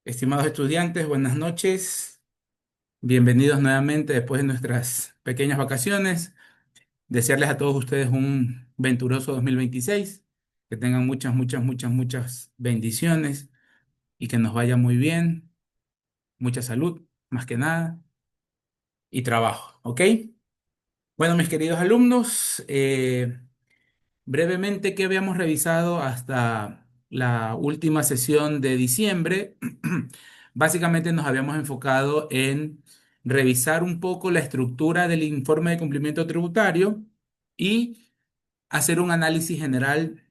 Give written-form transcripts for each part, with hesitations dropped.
Estimados estudiantes, buenas noches. Bienvenidos nuevamente después de nuestras pequeñas vacaciones. Desearles a todos ustedes un venturoso 2026. Que tengan muchas, muchas, muchas, muchas bendiciones y que nos vaya muy bien. Mucha salud, más que nada, y trabajo, ¿ok? Bueno, mis queridos alumnos, brevemente, ¿qué habíamos revisado hasta la última sesión de diciembre? Básicamente nos habíamos enfocado en revisar un poco la estructura del informe de cumplimiento tributario y hacer un análisis general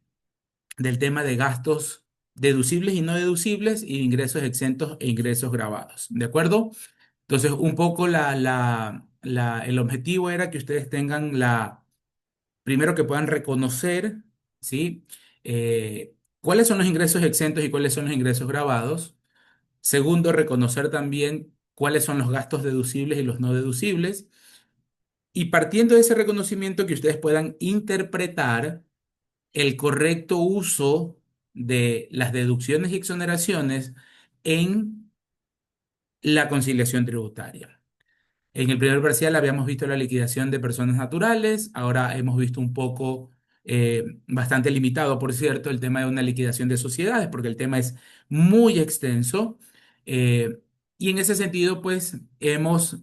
del tema de gastos deducibles y no deducibles y ingresos exentos e ingresos grabados. ¿De acuerdo? Entonces, un poco el objetivo era que ustedes tengan primero que puedan reconocer, ¿sí? Cuáles son los ingresos exentos y cuáles son los ingresos grabados. Segundo, reconocer también cuáles son los gastos deducibles y los no deducibles. Y partiendo de ese reconocimiento, que ustedes puedan interpretar el correcto uso de las deducciones y exoneraciones en la conciliación tributaria. En el primer parcial habíamos visto la liquidación de personas naturales, ahora hemos visto un poco, bastante limitado, por cierto, el tema de una liquidación de sociedades, porque el tema es muy extenso. eh, y en ese sentido, pues, hemos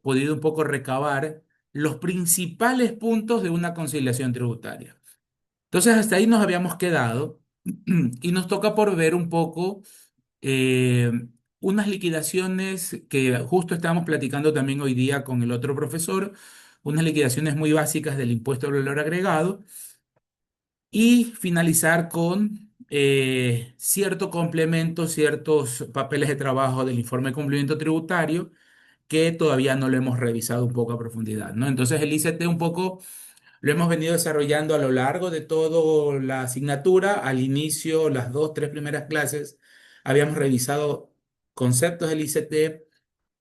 podido un poco recabar los principales puntos de una conciliación tributaria. Entonces, hasta ahí nos habíamos quedado y nos toca por ver un poco eh, unas liquidaciones que justo estábamos platicando también hoy día con el otro profesor, unas liquidaciones muy básicas del impuesto al valor agregado y finalizar con cierto complemento, ciertos papeles de trabajo del informe de cumplimiento tributario que todavía no lo hemos revisado un poco a profundidad, ¿no? Entonces el ICT un poco lo hemos venido desarrollando a lo largo de toda la asignatura. Al inicio, las dos, tres primeras clases, habíamos revisado conceptos del ICT,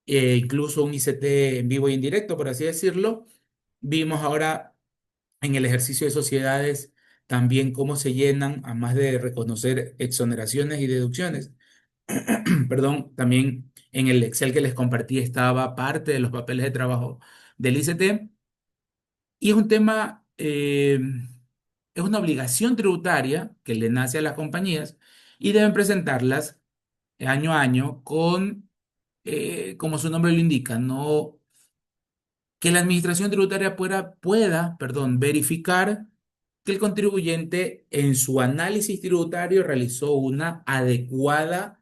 incluso un ICT en vivo y en directo, por así decirlo. Vimos ahora en el ejercicio de sociedades también cómo se llenan, a más de reconocer exoneraciones y deducciones. Perdón, también en el Excel que les compartí estaba parte de los papeles de trabajo del ICT. Y es un tema, es una obligación tributaria que le nace a las compañías y deben presentarlas año a año con, como su nombre lo indica, no, que la administración tributaria perdón, verificar que el contribuyente en su análisis tributario realizó una adecuada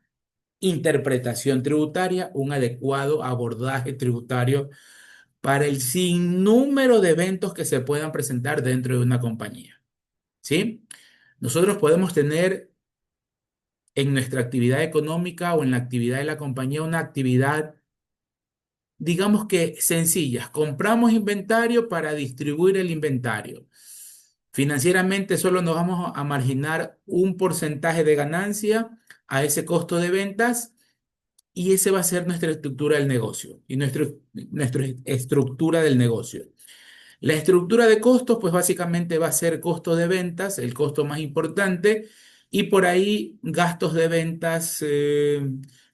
interpretación tributaria, un adecuado abordaje tributario para el sinnúmero de eventos que se puedan presentar dentro de una compañía, ¿sí? Nosotros podemos tener en nuestra actividad económica o en la actividad de la compañía una actividad, digamos que sencilla. Compramos inventario para distribuir el inventario. Financieramente solo nos vamos a marginar un porcentaje de ganancia a ese costo de ventas y ese va a ser nuestra estructura del negocio y nuestra estructura del negocio. La estructura de costos, pues básicamente va a ser costo de ventas, el costo más importante, y por ahí gastos de ventas,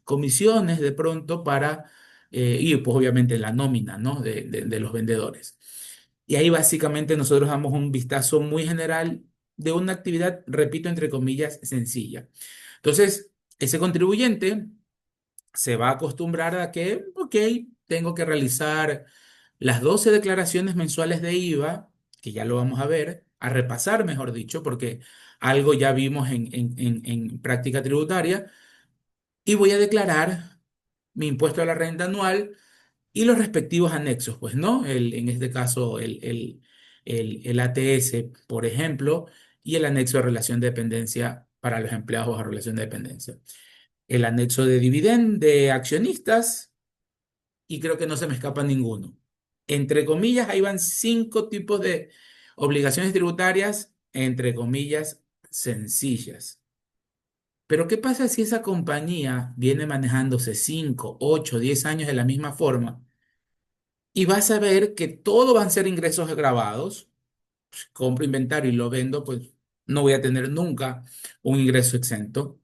comisiones de pronto y pues obviamente la nómina, ¿no? de los vendedores. Y ahí básicamente nosotros damos un vistazo muy general de una actividad, repito, entre comillas, sencilla. Entonces, ese contribuyente se va a acostumbrar a que, ok, tengo que realizar las 12 declaraciones mensuales de IVA, que ya lo vamos a ver, a repasar, mejor dicho, porque algo ya vimos en práctica tributaria, y voy a declarar mi impuesto a la renta anual y los respectivos anexos, pues, ¿no? En este caso, el ATS, por ejemplo, y el anexo de relación de dependencia para los empleados bajo relación de dependencia. El anexo de dividend de accionistas, y creo que no se me escapa ninguno. Entre comillas, ahí van 5 tipos de obligaciones tributarias, entre comillas, sencillas. Pero ¿qué pasa si esa compañía viene manejándose 5, 8, 10 años de la misma forma y vas a ver que todo van a ser ingresos grabados? Pues, compro inventario y lo vendo, pues no voy a tener nunca un ingreso exento.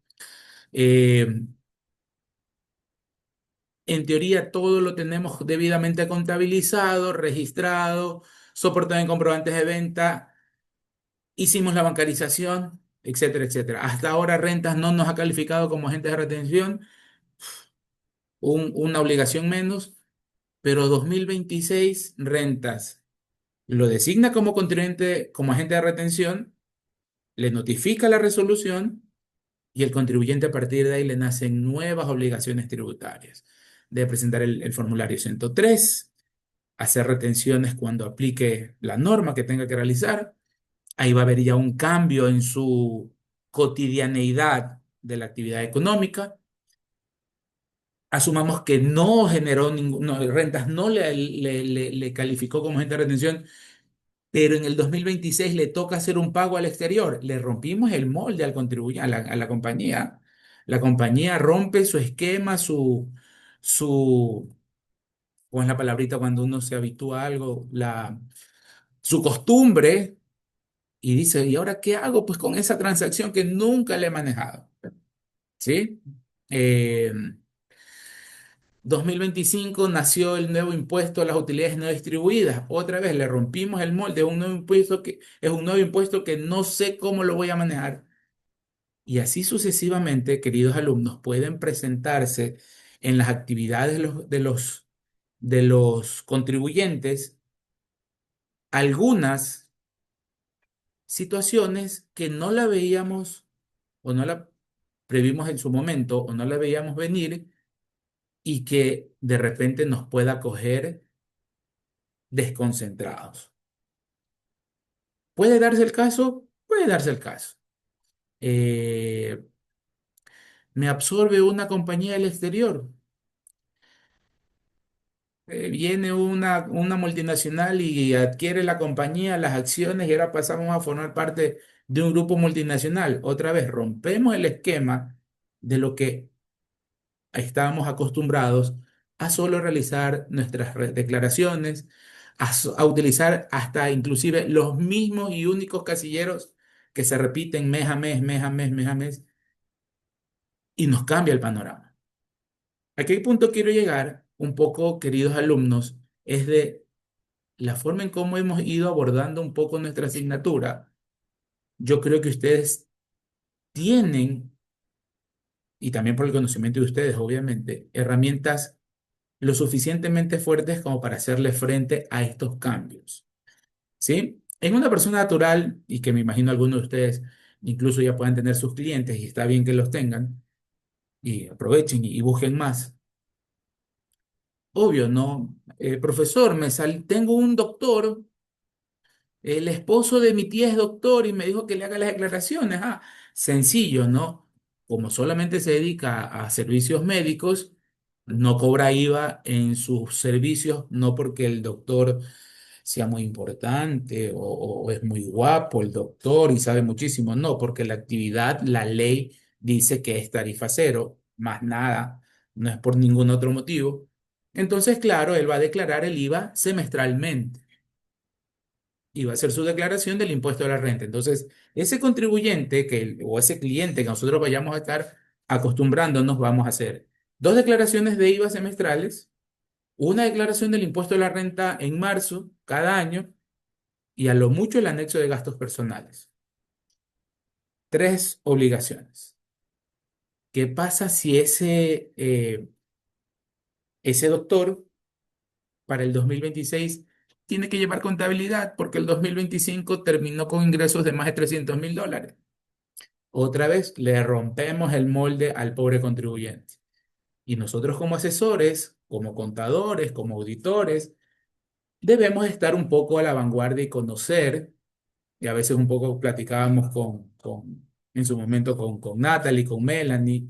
En teoría, todo lo tenemos debidamente contabilizado, registrado, soportado en comprobantes de venta, hicimos la bancarización, etcétera, etcétera. Hasta ahora Rentas no nos ha calificado como agentes de retención, una obligación menos, pero 2026 Rentas lo designa como contribuyente, como agente de retención, le notifica la resolución y el contribuyente a partir de ahí le nacen nuevas obligaciones tributarias. Debe presentar el formulario 103, hacer retenciones cuando aplique la norma que tenga que realizar. Ahí va a haber ya un cambio en su cotidianeidad de la actividad económica. Asumamos que no generó ninguna rentas, no le calificó como agente de retención, pero en el 2026 le toca hacer un pago al exterior. Le rompimos el molde al contribuyente, a la compañía. La compañía rompe su esquema, su, ¿cómo es la palabrita cuando uno se habitúa a algo? Su costumbre y dice, ¿y ahora qué hago? Pues con esa transacción que nunca le he manejado. ¿Sí? Eh, 2025 nació el nuevo impuesto a las utilidades no distribuidas. Otra vez le rompimos el molde, un nuevo impuesto que es un nuevo impuesto que no sé cómo lo voy a manejar. Y así sucesivamente, queridos alumnos, pueden presentarse en las actividades de los contribuyentes algunas situaciones que no la veíamos o no la previmos en su momento o no la veíamos venir y que de repente nos pueda coger desconcentrados. ¿Puede darse el caso? Puede darse el caso. Eh, Me absorbe una compañía del exterior. Viene una multinacional y adquiere la compañía, las acciones y ahora pasamos a formar parte de un grupo multinacional. Otra vez rompemos el esquema de lo que estábamos acostumbrados a solo realizar nuestras declaraciones, a utilizar hasta inclusive los mismos y únicos casilleros que se repiten mes a mes, mes a mes, mes a mes, y nos cambia el panorama. ¿A qué punto quiero llegar? Un poco, queridos alumnos, es de la forma en cómo hemos ido abordando un poco nuestra asignatura. Yo creo que ustedes tienen, y también por el conocimiento de ustedes, obviamente, herramientas lo suficientemente fuertes como para hacerle frente a estos cambios, ¿sí? En una persona natural, y que me imagino algunos de ustedes incluso ya puedan tener sus clientes y está bien que los tengan, y aprovechen y busquen más. Obvio, ¿no? Profesor, tengo un doctor. El esposo de mi tía es doctor y me dijo que le haga las declaraciones. Ah, sencillo, ¿no? Como solamente se dedica a servicios médicos, no cobra IVA en sus servicios, no porque el doctor sea muy importante o es muy guapo el doctor y sabe muchísimo, no, porque la actividad, la ley dice que es tarifa cero, más nada, no es por ningún otro motivo. Entonces, claro, él va a declarar el IVA semestralmente y va a hacer su declaración del impuesto a la renta. Entonces, ese contribuyente o ese cliente que nosotros vayamos a estar acostumbrándonos, vamos a hacer dos declaraciones de IVA semestrales, una declaración del impuesto a la renta en marzo cada año y a lo mucho el anexo de gastos personales. Tres obligaciones. ¿Qué pasa si ese doctor para el 2026 tiene que llevar contabilidad porque el 2025 terminó con ingresos de más de $300.000? Otra vez le rompemos el molde al pobre contribuyente. Y nosotros como asesores, como contadores, como auditores, debemos estar un poco a la vanguardia y conocer, y a veces un poco platicábamos en su momento con Natalie, con Melanie,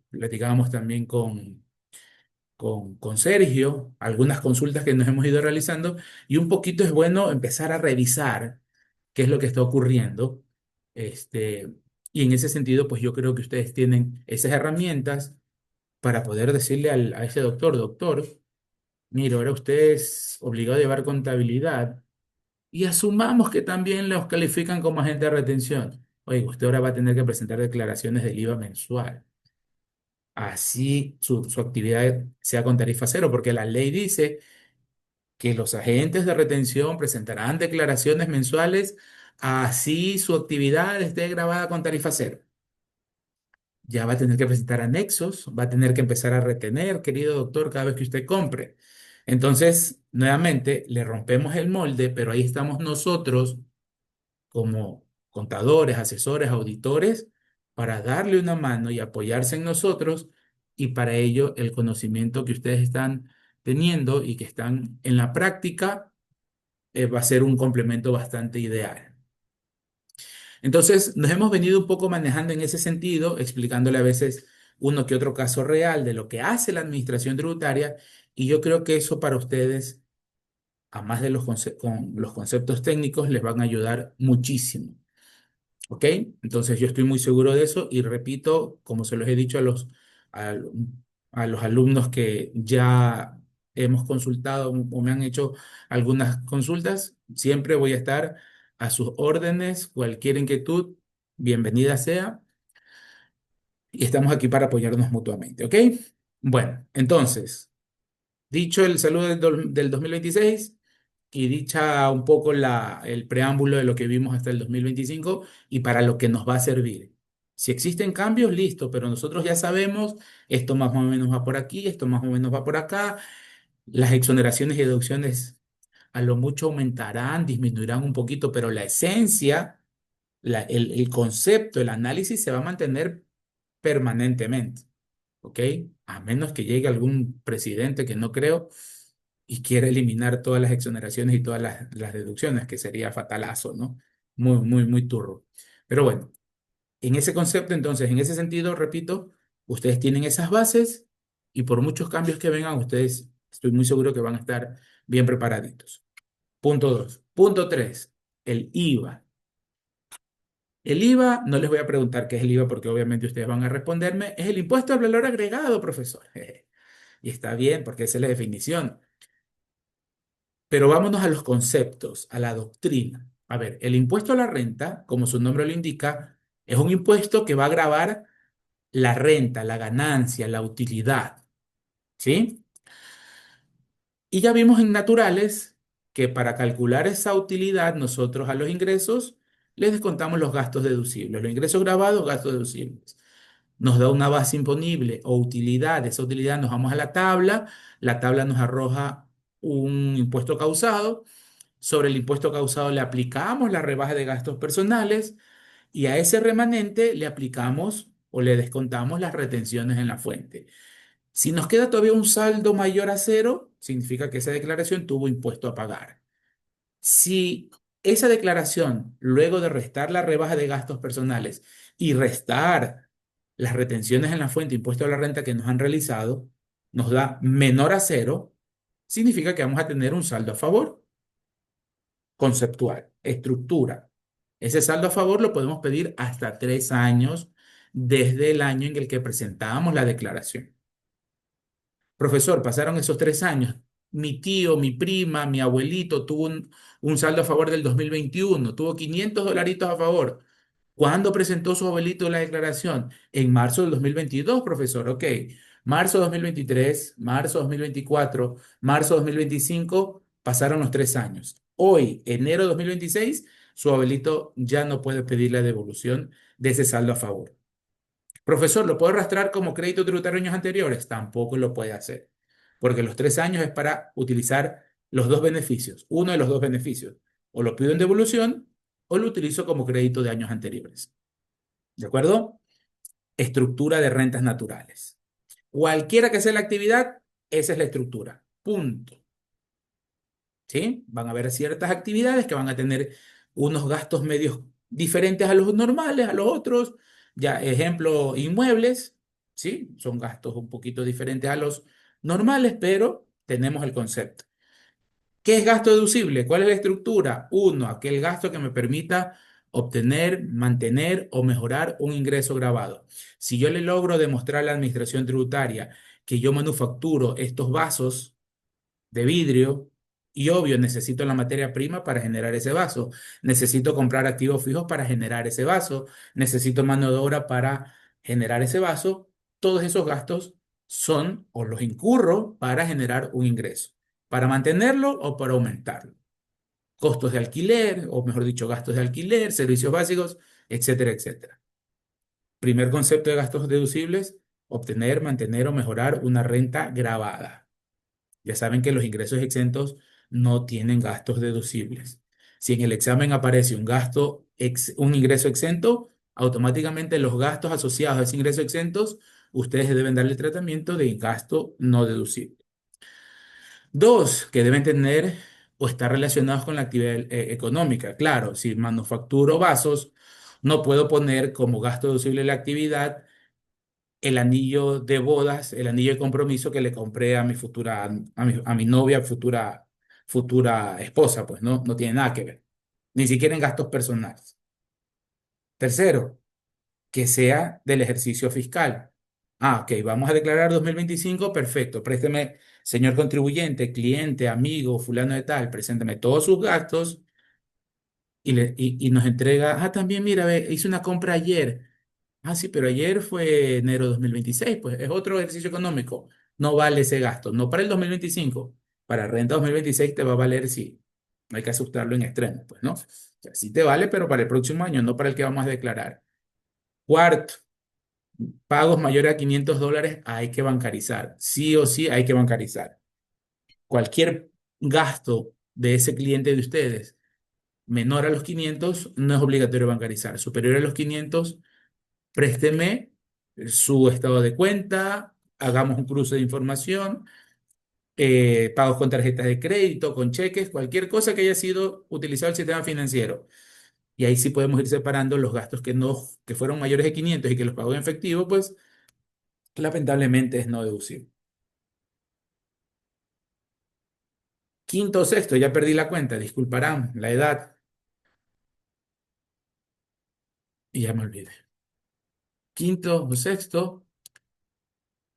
platicábamos también con Sergio, algunas consultas que nos hemos ido realizando, y un poquito es bueno empezar a revisar qué es lo que está ocurriendo. Este, y en ese sentido, pues yo creo que ustedes tienen esas herramientas para poder decirle a ese doctor, doctor, mire, ahora usted es obligado a llevar contabilidad y asumamos que también los califican como agente de retención. Oye, usted ahora va a tener que presentar declaraciones del IVA mensual. así su actividad sea con tarifa cero, porque la ley dice que los agentes de retención presentarán declaraciones mensuales, así su actividad esté grabada con tarifa cero. Ya va a tener que presentar anexos, va a tener que empezar a retener, querido doctor, cada vez que usted compre. Entonces, nuevamente, le rompemos el molde, pero ahí estamos nosotros como contadores, asesores, auditores, para darle una mano y apoyarse en nosotros, y para ello el conocimiento que ustedes están teniendo y que están en la práctica va a ser un complemento bastante ideal. Entonces, nos hemos venido un poco manejando en ese sentido, explicándole a veces uno que otro caso real de lo que hace la administración tributaria, y yo creo que eso para ustedes, a más de con los conceptos técnicos, les van a ayudar muchísimo. ¿Ok? Entonces, yo estoy muy seguro de eso y repito, como se los he dicho a, a los alumnos que ya hemos consultado o me han hecho algunas consultas, siempre voy a estar a sus órdenes, cualquier inquietud, bienvenida sea, y estamos aquí para apoyarnos mutuamente, ¿ok? Bueno, entonces, dicho el saludo del 2026 y dicha un poco el preámbulo de lo que vimos hasta el 2025 y para lo que nos va a servir. Si existen cambios, listo, pero nosotros ya sabemos, esto más o menos va por aquí, esto más o menos va por acá. Las exoneraciones y deducciones a lo mucho aumentarán, disminuirán un poquito, pero la esencia, el concepto, el análisis se va a mantener permanentemente. ¿Ok? A menos que llegue algún presidente que no creo y quiera eliminar todas las exoneraciones y todas las deducciones, que sería fatalazo, ¿no? Muy, muy, muy turro. Pero bueno, en ese concepto, entonces, en ese sentido, repito, ustedes tienen esas bases y por muchos cambios que vengan, ustedes estoy muy seguro que van a estar bien preparaditos. Punto 2. Punto 3. El IVA. El IVA, no les voy a preguntar qué es el IVA porque obviamente ustedes van a responderme, es el impuesto al valor agregado, profesor. Y está bien, porque esa es la definición. Pero vámonos a los conceptos, a la doctrina. A ver, el impuesto a la renta, como su nombre lo indica, es un impuesto que va a gravar la renta, la ganancia, la utilidad. ¿Sí? Y ya vimos en naturales que para calcular esa utilidad, nosotros a los ingresos les descontamos los gastos deducibles. Los ingresos grabados, gastos deducibles. Nos da una base imponible o utilidad. Esa utilidad nos vamos a la tabla nos arroja un impuesto causado, sobre el impuesto causado le aplicamos la rebaja de gastos personales y a ese remanente le aplicamos o le descontamos las retenciones en la fuente. Si nos queda todavía un saldo mayor a cero, significa que esa declaración tuvo impuesto a pagar. Si esa declaración, luego de restar la rebaja de gastos personales y restar las retenciones en la fuente impuesto a la renta que nos han realizado, nos da menor a cero, significa que vamos a tener un saldo a favor. Conceptual, estructura. Ese saldo a favor lo podemos pedir hasta 3 años desde el año en el que presentamos la declaración. Profesor, pasaron esos 3 años. Mi tío, mi prima, mi abuelito tuvo un saldo a favor del 2021, tuvo 500 dolaritos a favor. ¿Cuándo presentó su abuelito la declaración? En marzo del 2022, profesor. Ok. Marzo 2023, marzo 2024, marzo 2025, pasaron los 3 años. Hoy, enero 2026, su abuelito ya no puede pedir la devolución de ese saldo a favor. Profesor, ¿lo puedo arrastrar como crédito tributario años anteriores? Tampoco lo puede hacer, porque los 3 años es para utilizar los dos beneficios, uno de los dos beneficios. O lo pido en devolución o lo utilizo como crédito de años anteriores. ¿De acuerdo? Estructura de rentas naturales. Cualquiera que sea la actividad, esa es la estructura. Punto. ¿Sí? Van a haber ciertas actividades que van a tener unos gastos medios diferentes a los normales, a los otros. Ya, ejemplo, inmuebles, ¿sí? Son gastos un poquito diferentes a los normales, pero tenemos el concepto. ¿Qué es gasto deducible? ¿Cuál es la estructura? Uno, aquel gasto que me permita obtener, mantener o mejorar un ingreso grabado. Si yo le logro demostrar a la administración tributaria que yo manufacturo estos vasos de vidrio, y obvio, necesito la materia prima para generar ese vaso, necesito comprar activos fijos para generar ese vaso, necesito mano de obra para generar ese vaso, todos esos gastos son o los incurro para generar un ingreso, para mantenerlo o para aumentarlo. Costos de alquiler, o mejor dicho, gastos de alquiler, servicios básicos, etcétera, etcétera. Primer concepto de gastos deducibles, obtener, mantener o mejorar una renta gravada. Ya saben que los ingresos exentos no tienen gastos deducibles. Si en el examen aparece un ingreso exento, automáticamente los gastos asociados a ese ingreso exentos, ustedes deben darle tratamiento de gasto no deducible. Dos, que deben tener o estar relacionados con la actividad económica. Claro, si manufacturo vasos, no puedo poner como gasto deducible la actividad el anillo de bodas, el anillo de compromiso que le compré a mi futura, a mi novia, futura esposa, pues no, no tiene nada que ver, ni siquiera en gastos personales. Tercero, que sea del ejercicio fiscal. Ah, ok, vamos a declarar 2025, perfecto, présteme, señor contribuyente, cliente, amigo, fulano de tal, preséntame todos sus gastos y nos entrega, también mira, ve, hice una compra ayer. Sí, pero ayer fue enero de 2026, pues es otro ejercicio económico. No vale ese gasto, no para el 2025. Para renta 2026 te va a valer sí. Hay que asustarlo en extremo, pues, ¿no? O sea, sí te vale, pero para el próximo año, no para el que vamos a declarar. Cuarto, pagos mayores a $500 hay que bancarizar. Sí o sí hay que bancarizar. Cualquier gasto de ese cliente de ustedes menor a los 500 no es obligatorio bancarizar. Superior a los 500 présteme su estado de cuenta, hagamos un cruce de información, pagos con tarjetas de crédito, con cheques, cualquier cosa que haya sido utilizado el sistema financiero. Y ahí sí podemos ir separando los gastos que fueron mayores de 500 y que los pagó en efectivo, pues lamentablemente es no deducible. Quinto o sexto, ya perdí la cuenta, disculparán la edad y ya me olvidé. Quinto o sexto.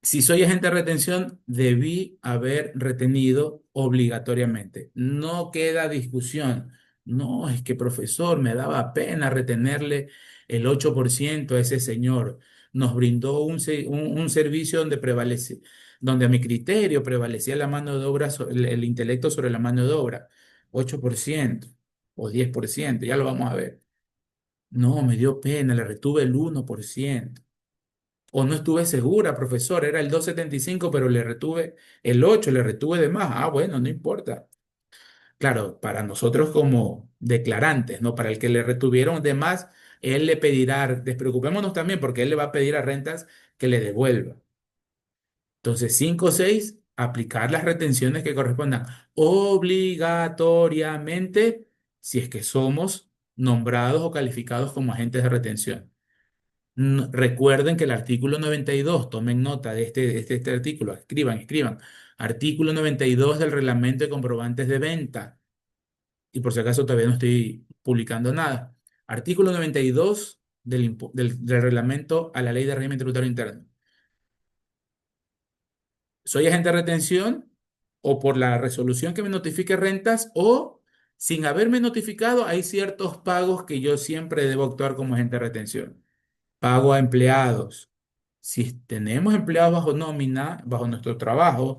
Si soy agente de retención, debí haber retenido obligatoriamente. No queda discusión. No, es que profesor, me daba pena retenerle el 8% a ese señor. Nos brindó un servicio donde a mi criterio prevalecía la mano de obra, el intelecto sobre la mano de obra. 8% o 10%, ya lo vamos a ver. No, me dio pena, le retuve el 1%. O no estuve segura, profesor, era el 2,75, pero le retuve el 8, le retuve de más. Bueno, no importa. Claro, para nosotros como declarantes, ¿no? Para el que le retuvieron de más, él le pedirá, despreocupémonos también porque él le va a pedir a rentas que le devuelva. Entonces, 5 o 6, aplicar las retenciones que correspondan obligatoriamente si es que somos nombrados o calificados como agentes de retención. Recuerden que el artículo 92, tomen nota de este artículo, escriban. Artículo 92 del reglamento de comprobantes de venta. Y por si acaso todavía no estoy publicando nada. Artículo 92 del reglamento a la ley de régimen tributario interno. Soy agente de retención o por la resolución que me notifique rentas o sin haberme notificado hay ciertos pagos que yo siempre debo actuar como agente de retención. Pago a empleados. Si tenemos empleados bajo nómina, bajo nuestro trabajo,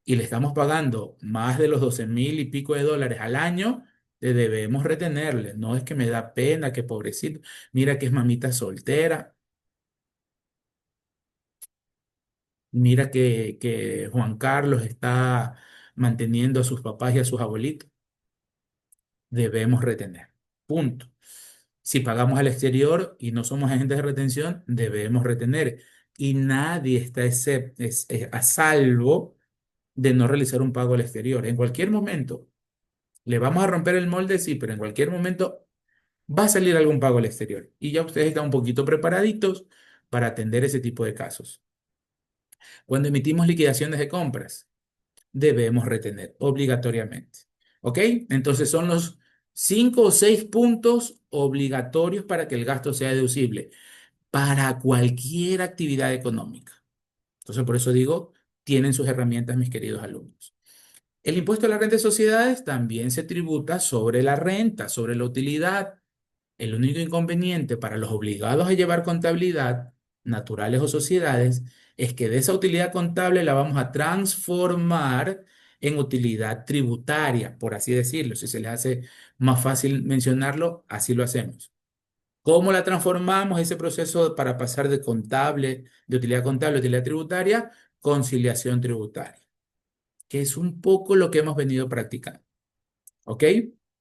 y le estamos pagando más de los 12,000 y pico de dólares al año, le debemos retenerle. No es que me da pena, que pobrecito. Mira que es mamita soltera. Mira que Juan Carlos está manteniendo a sus papás y a sus abuelitos. Debemos retener. Punto. Si pagamos al exterior y no somos agentes de retención, debemos retener. Y nadie está a salvo de no realizar un pago al exterior. En cualquier momento, le vamos a romper el molde, sí, pero en cualquier momento va a salir algún pago al exterior. Y ya ustedes están un poquito preparaditos para atender ese tipo de casos. Cuando emitimos liquidaciones de compras, debemos retener obligatoriamente. ¿Ok? Entonces son los 5 o 6 puntos obligatorios para que el gasto sea deducible para cualquier actividad económica. Entonces, por eso digo, tienen sus herramientas, mis queridos alumnos. El impuesto a la renta de sociedades también se tributa sobre la renta, sobre la utilidad. El único inconveniente para los obligados a llevar contabilidad naturales o sociedades, es que de esa utilidad contable la vamos a transformar en utilidad tributaria, por así decirlo. Si se les hace más fácil mencionarlo, así lo hacemos. ¿Cómo la transformamos ese proceso para pasar de utilidad contable a utilidad tributaria? Conciliación tributaria, que es un poco lo que hemos venido practicando. ¿Ok?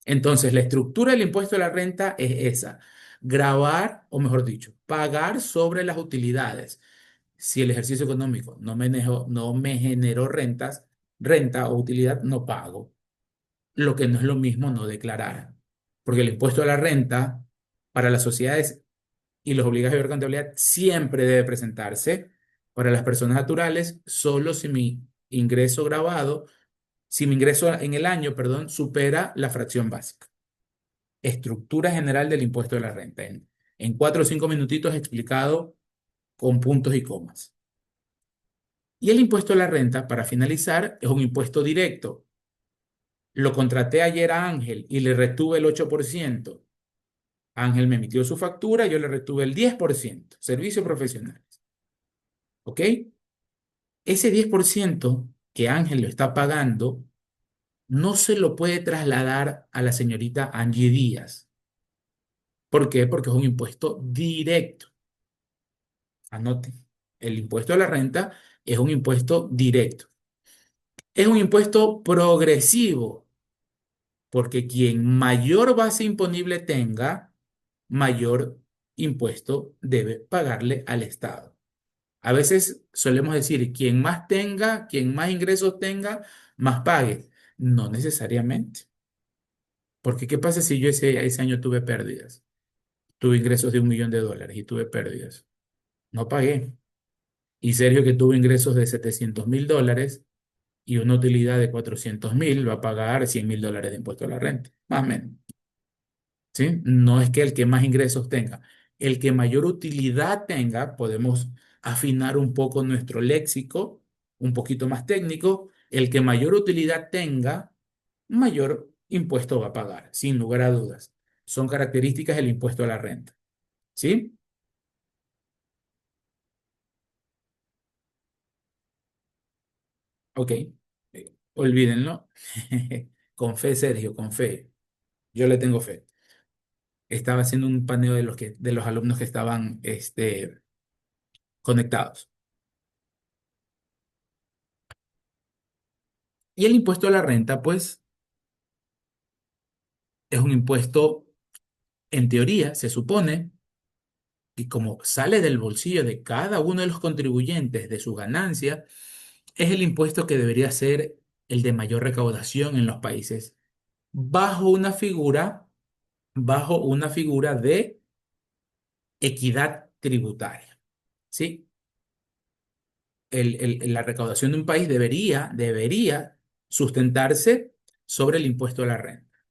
Entonces, la estructura del impuesto a la renta es esa. Grabar, o mejor dicho, pagar sobre las utilidades. Si el ejercicio económico no me generó renta o utilidad, no pago. Lo que no es lo mismo no declarar. Porque el impuesto a la renta para las sociedades y los obligados a llevar contabilidad siempre debe presentarse. Para las personas naturales, solo si mi ingreso grabado, si mi ingreso en el año, perdón, supera la fracción básica. Estructura general del impuesto de la renta. En 4 o 5 minutitos explicado con puntos y comas. Y el impuesto a la renta, para finalizar, es un impuesto directo. Lo contraté ayer a Ángel y le retuve el 8%. Ángel me emitió su factura, yo le retuve el 10%. Servicios profesionales. ¿Ok? Ese 10% que Ángel lo está pagando no se lo puede trasladar a la señorita Angie Díaz. ¿Por qué? Porque es un impuesto directo. Anote, el impuesto a la renta es un impuesto directo. Es un impuesto progresivo, porque quien mayor base imponible tenga, mayor impuesto debe pagarle al Estado. A veces solemos decir, quien más tenga, quien más ingresos tenga, más pague. No necesariamente. Porque ¿qué pasa si yo ese año tuve pérdidas? Tuve ingresos de $1 millón y tuve pérdidas. No pagué. Y Sergio, que tuvo ingresos de $700.000 y una utilidad de 400.000, va a pagar $100.000 de impuesto a la renta, más o menos. ¿Sí? No es que el que más ingresos tenga, el que mayor utilidad tenga, podemos afinar un poco nuestro léxico, un poquito más técnico, el que mayor utilidad tenga, mayor impuesto va a pagar, sin lugar a dudas. Son características del impuesto a la renta. ¿Sí? Ok. Olvídenlo. Con fe, Sergio, con fe. Yo le tengo fe. Estaba haciendo un paneo de los alumnos que estaban conectados. Y el impuesto a la renta, pues, es un impuesto, en teoría, se supone, y como sale del bolsillo de cada uno de los contribuyentes de su ganancia, es el impuesto que debería ser el de mayor recaudación en los países, bajo una figura, bajo una figura de equidad tributaria. ¿Sí? La recaudación de un país debería sustentarse sobre el impuesto a la renta,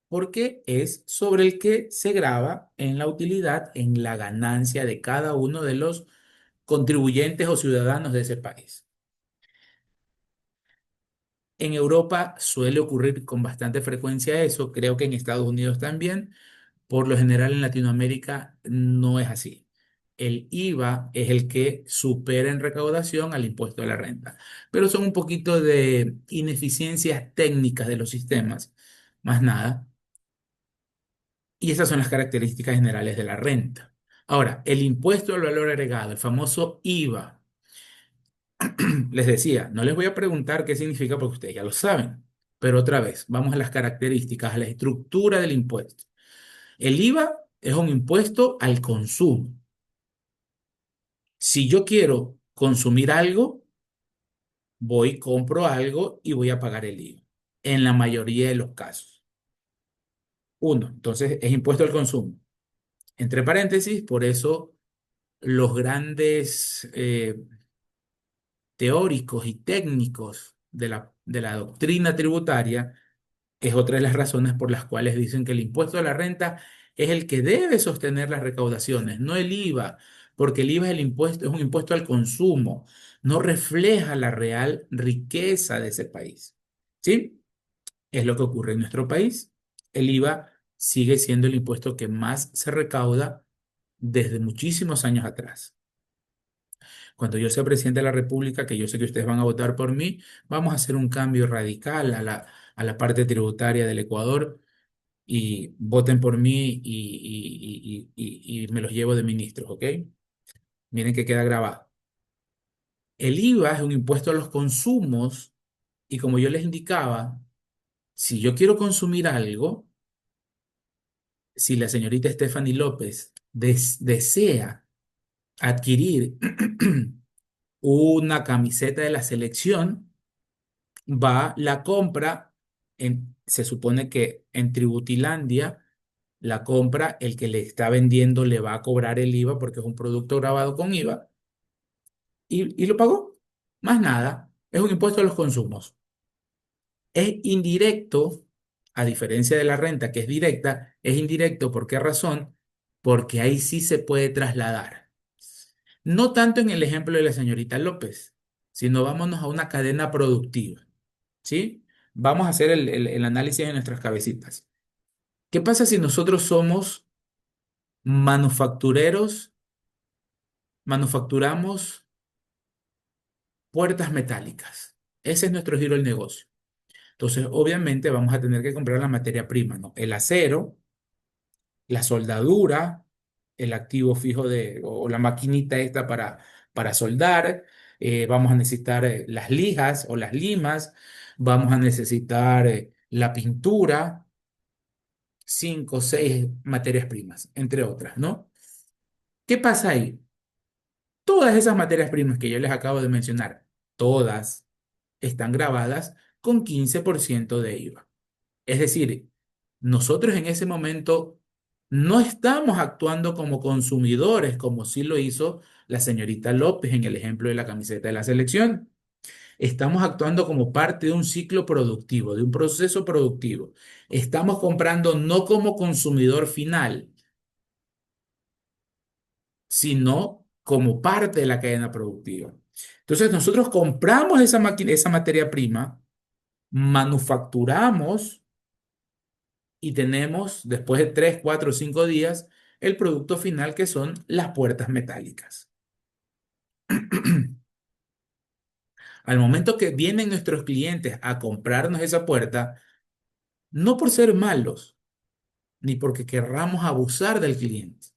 porque es sobre el que se grava en la utilidad, en la ganancia de cada uno de los contribuyentes o ciudadanos de ese país. En Europa suele ocurrir con bastante frecuencia eso, creo que en Estados Unidos también. Por lo general en Latinoamérica no es así. El IVA es el que supera en recaudación al impuesto de la renta, pero son un poquito de ineficiencias técnicas de los sistemas, más nada. Y esas son las características generales de la renta. Ahora, el impuesto al valor agregado, el famoso IVA, les decía, no les voy a preguntar qué significa porque ustedes ya lo saben, pero otra vez, vamos a las características, a la estructura del impuesto. El IVA es un impuesto al consumo. Si yo quiero consumir algo, voy, compro algo y voy a pagar el IVA, en la mayoría de los casos. Uno, entonces es impuesto al consumo. Entre paréntesis, por eso los grandes teóricos y técnicos de la doctrina tributaria es otra de las razones por las cuales dicen que el impuesto a la renta es el que debe sostener las recaudaciones, no el IVA, porque el IVA es un impuesto al consumo, no refleja la real riqueza de ese país. ¿Sí? Es lo que ocurre en nuestro país. El IVA sigue siendo el impuesto que más se recauda desde muchísimos años atrás. Cuando yo sea presidente de la República, que yo sé que ustedes van a votar por mí, vamos a hacer un cambio radical a la parte tributaria del Ecuador y voten por mí y me los llevo de ministros, ¿ok? Miren que queda grabado. El IVA es un impuesto a los consumos y como yo les indicaba, si yo quiero consumir algo, si la señorita Stephanie López desea adquirir una camiseta de la selección, va, la compra, se supone que en Tributilandia, la compra, el que le está vendiendo le va a cobrar el IVA porque es un producto grabado con IVA y lo pagó. Más nada, es un impuesto a los consumos. Es indirecto, a diferencia de la renta que es directa, es indirecto. ¿Por qué razón? Porque ahí sí se puede trasladar. No tanto en el ejemplo de la señorita López, sino vámonos a una cadena productiva, ¿sí? Vamos a hacer el análisis de nuestras cabecitas. ¿Qué pasa si nosotros somos manufactureros, manufacturamos puertas metálicas? Ese es nuestro giro del negocio. Entonces, obviamente, vamos a tener que comprar la materia prima, ¿no? El acero, la soldadura, el activo fijo o la maquinita esta para soldar. Vamos a necesitar las lijas o las limas. Vamos a necesitar la pintura, cinco o seis materias primas, entre otras, ¿no? ¿Qué pasa ahí? Todas esas materias primas que yo les acabo de mencionar, todas están grabadas con 15% de IVA. Es decir, nosotros en ese momento no estamos actuando como consumidores, como sí lo hizo la señorita López en el ejemplo de la camiseta de la selección. Estamos actuando como parte de un ciclo productivo, de un proceso productivo. Estamos comprando no como consumidor final, sino como parte de la cadena productiva. Entonces, nosotros compramos esa máquina, esa materia prima, manufacturamos y tenemos, después de 3, 4, 5 días, el producto final que son las puertas metálicas. Al momento que vienen nuestros clientes a comprarnos esa puerta, no por ser malos, ni porque querramos abusar del cliente.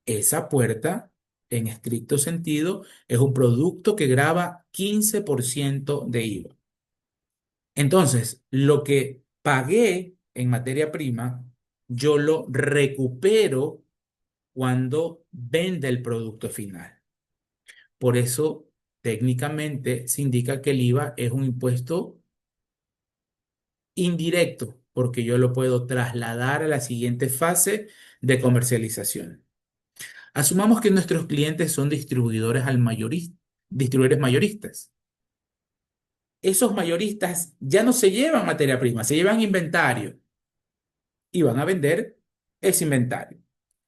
Esa puerta, en estricto sentido, es un producto que graba 15% de IVA. Entonces, lo que pagué en materia prima, yo lo recupero cuando vende el producto final. Por eso, técnicamente, se indica que el IVA es un impuesto indirecto, porque yo lo puedo trasladar a la siguiente fase de comercialización. Asumamos que nuestros clientes son distribuidores mayoristas. Esos mayoristas ya no se llevan materia prima, se llevan inventario y van a vender ese inventario.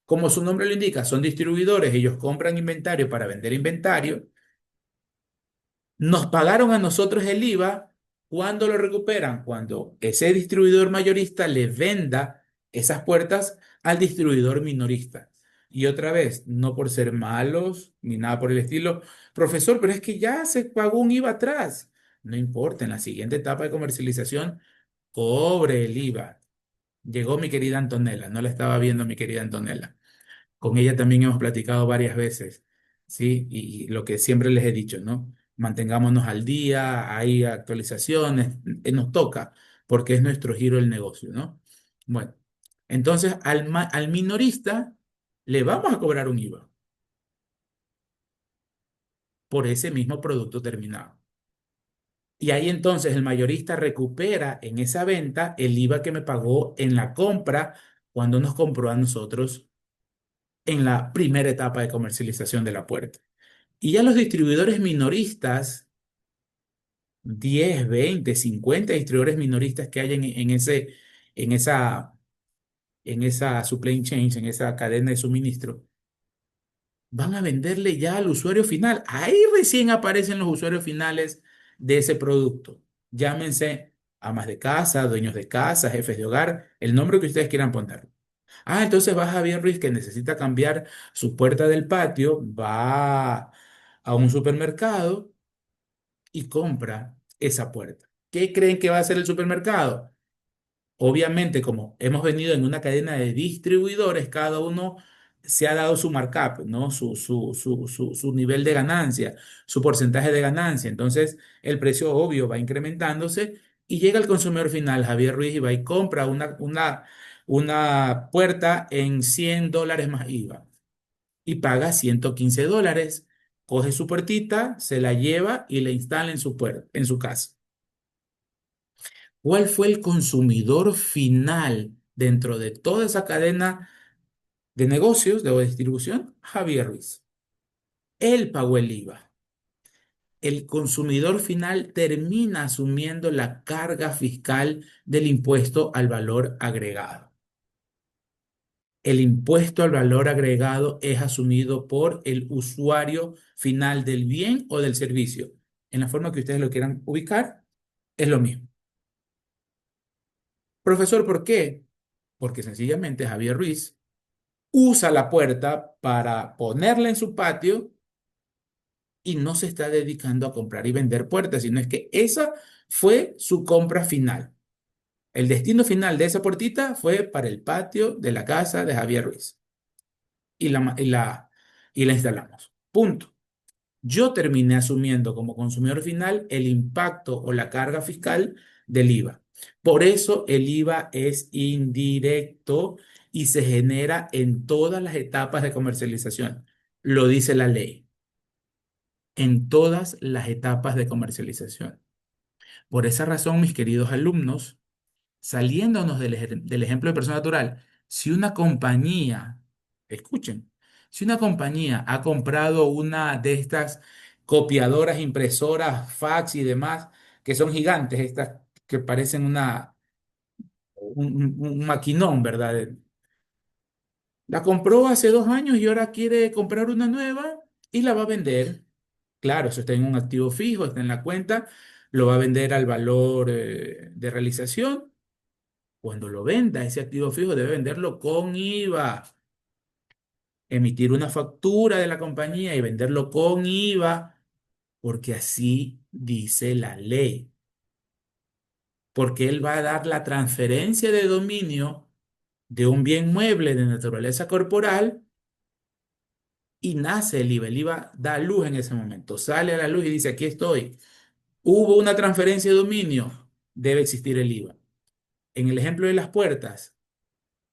Como su nombre lo indica, son distribuidores, ellos compran inventario para vender inventario. Nos pagaron a nosotros el IVA. ¿Cuándo lo recuperan? Cuando ese distribuidor mayorista le venda esas puertas al distribuidor minorista. Y otra vez, no por ser malos ni nada por el estilo, profesor, pero es que ya se pagó un IVA atrás. No importa, en la siguiente etapa de comercialización, cobre el IVA. Llegó mi querida Antonella, no la estaba viendo mi querida Antonella. Con ella también hemos platicado varias veces, ¿sí? Y lo que siempre les he dicho, ¿no? Mantengámonos al día, hay actualizaciones, nos toca, porque es nuestro giro del negocio, ¿no? Bueno, entonces al minorista le vamos a cobrar un IVA por ese mismo producto terminado. Y ahí entonces el mayorista recupera en esa venta el IVA que me pagó en la compra cuando nos compró a nosotros en la primera etapa de comercialización de la puerta. Y ya los distribuidores minoristas, 10, 20, 50 distribuidores minoristas que hay en esa, en esa supply chain, en esa cadena de suministro, van a venderle ya al usuario final. Ahí recién aparecen los usuarios finales de ese producto. Llámense amas de casa, dueños de casa, jefes de hogar, el nombre que ustedes quieran poner. Ah, entonces va Javier Ruiz que necesita cambiar su puerta del patio, va a un supermercado y compra esa puerta. ¿Qué creen que va a hacer el supermercado? Obviamente, como hemos venido en una cadena de distribuidores, cada uno se ha dado su markup, ¿no? Su nivel de ganancia, su porcentaje de ganancia. Entonces, el precio obvio va incrementándose y llega el consumidor final, Javier Ruiz, y va y compra una puerta en $100 más IVA y paga $115. Coge su puertita, se la lleva y la instala en su puerta, en su casa. ¿Cuál fue el consumidor final dentro de toda esa cadena de negocios, de distribución? Javier Ruiz. Él pagó el IVA. El consumidor final termina asumiendo la carga fiscal del impuesto al valor agregado. El impuesto al valor agregado es asumido por el usuario final del bien o del servicio. En la forma que ustedes lo quieran ubicar, es lo mismo. Profesor, ¿por qué? Porque sencillamente Javier Ruiz usa la puerta para ponerla en su patio y no se está dedicando a comprar y vender puertas, sino es que esa fue su compra final. El destino final de esa puertita fue para el patio de la casa de Javier Ruiz y la instalamos. Punto. Yo terminé asumiendo como consumidor final el impacto o la carga fiscal del IVA. Por eso el IVA es indirecto y se genera en todas las etapas de comercialización. Lo dice la ley, en todas las etapas de comercialización. Por esa razón, mis queridos alumnos, saliéndonos del ejemplo de persona natural, si una compañía, escuchen, si una compañía ha comprado una de estas copiadoras, impresoras, fax y demás, que son gigantes, estas que parecen un maquinón, ¿verdad? La compró hace 2 años y ahora quiere comprar una nueva y la va a vender. Claro, eso está en un activo fijo, está en la cuenta, lo va a vender al valor de realización. Cuando lo venda, ese activo fijo debe venderlo con IVA, emitir una factura de la compañía y venderlo con IVA, porque así dice la ley. Porque él va a dar la transferencia de dominio de un bien mueble de naturaleza corporal y nace el IVA. El IVA da luz en ese momento, sale a la luz y dice, aquí estoy. Hubo una transferencia de dominio, debe existir el IVA. En el ejemplo de las puertas,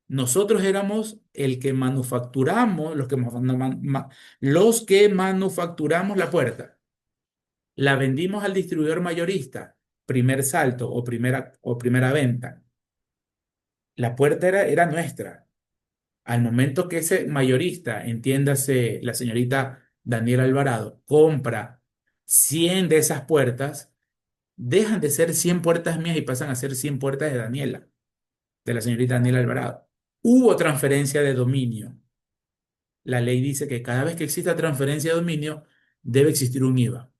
nosotros éramos el que manufacturamos, los que manufacturamos la puerta. La vendimos al distribuidor mayorista, primer salto o primera venta. La puerta era nuestra. Al momento que ese mayorista, entiéndase la señorita Daniela Alvarado, compra 100 de esas puertas, dejan de ser 100 puertas mías y pasan a ser 100 puertas de Daniela, de la señorita Daniela Alvarado. Hubo transferencia de dominio. La ley dice que cada vez que exista transferencia de dominio, debe existir un IVA.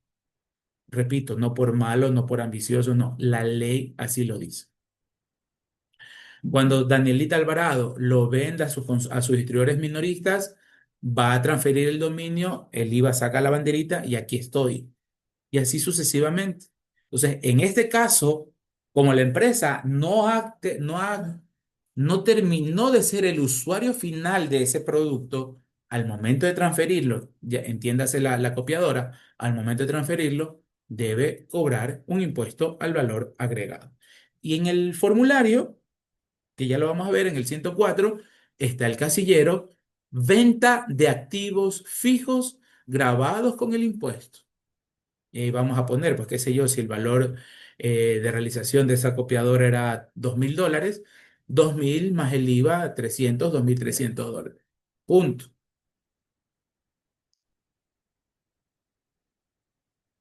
Repito, no por malo, no por ambicioso, no. La ley así lo dice. Cuando Danielita Alvarado lo venda a sus distribuidores minoristas, va a transferir el dominio, el IVA saca la banderita y aquí estoy. Y así sucesivamente. Entonces, en este caso, como la empresa no terminó de ser el usuario final de ese producto, al momento de transferirlo, ya entiéndase la copiadora, al momento de transferirlo, debe cobrar un impuesto al valor agregado. Y en el formulario, que ya lo vamos a ver en el 104, está el casillero, venta de activos fijos grabados con el impuesto. Y ahí vamos a poner, pues qué sé yo, si el valor de realización de esa copiadora era $2.000, 2.000 más el IVA, 300, $2.300. Punto.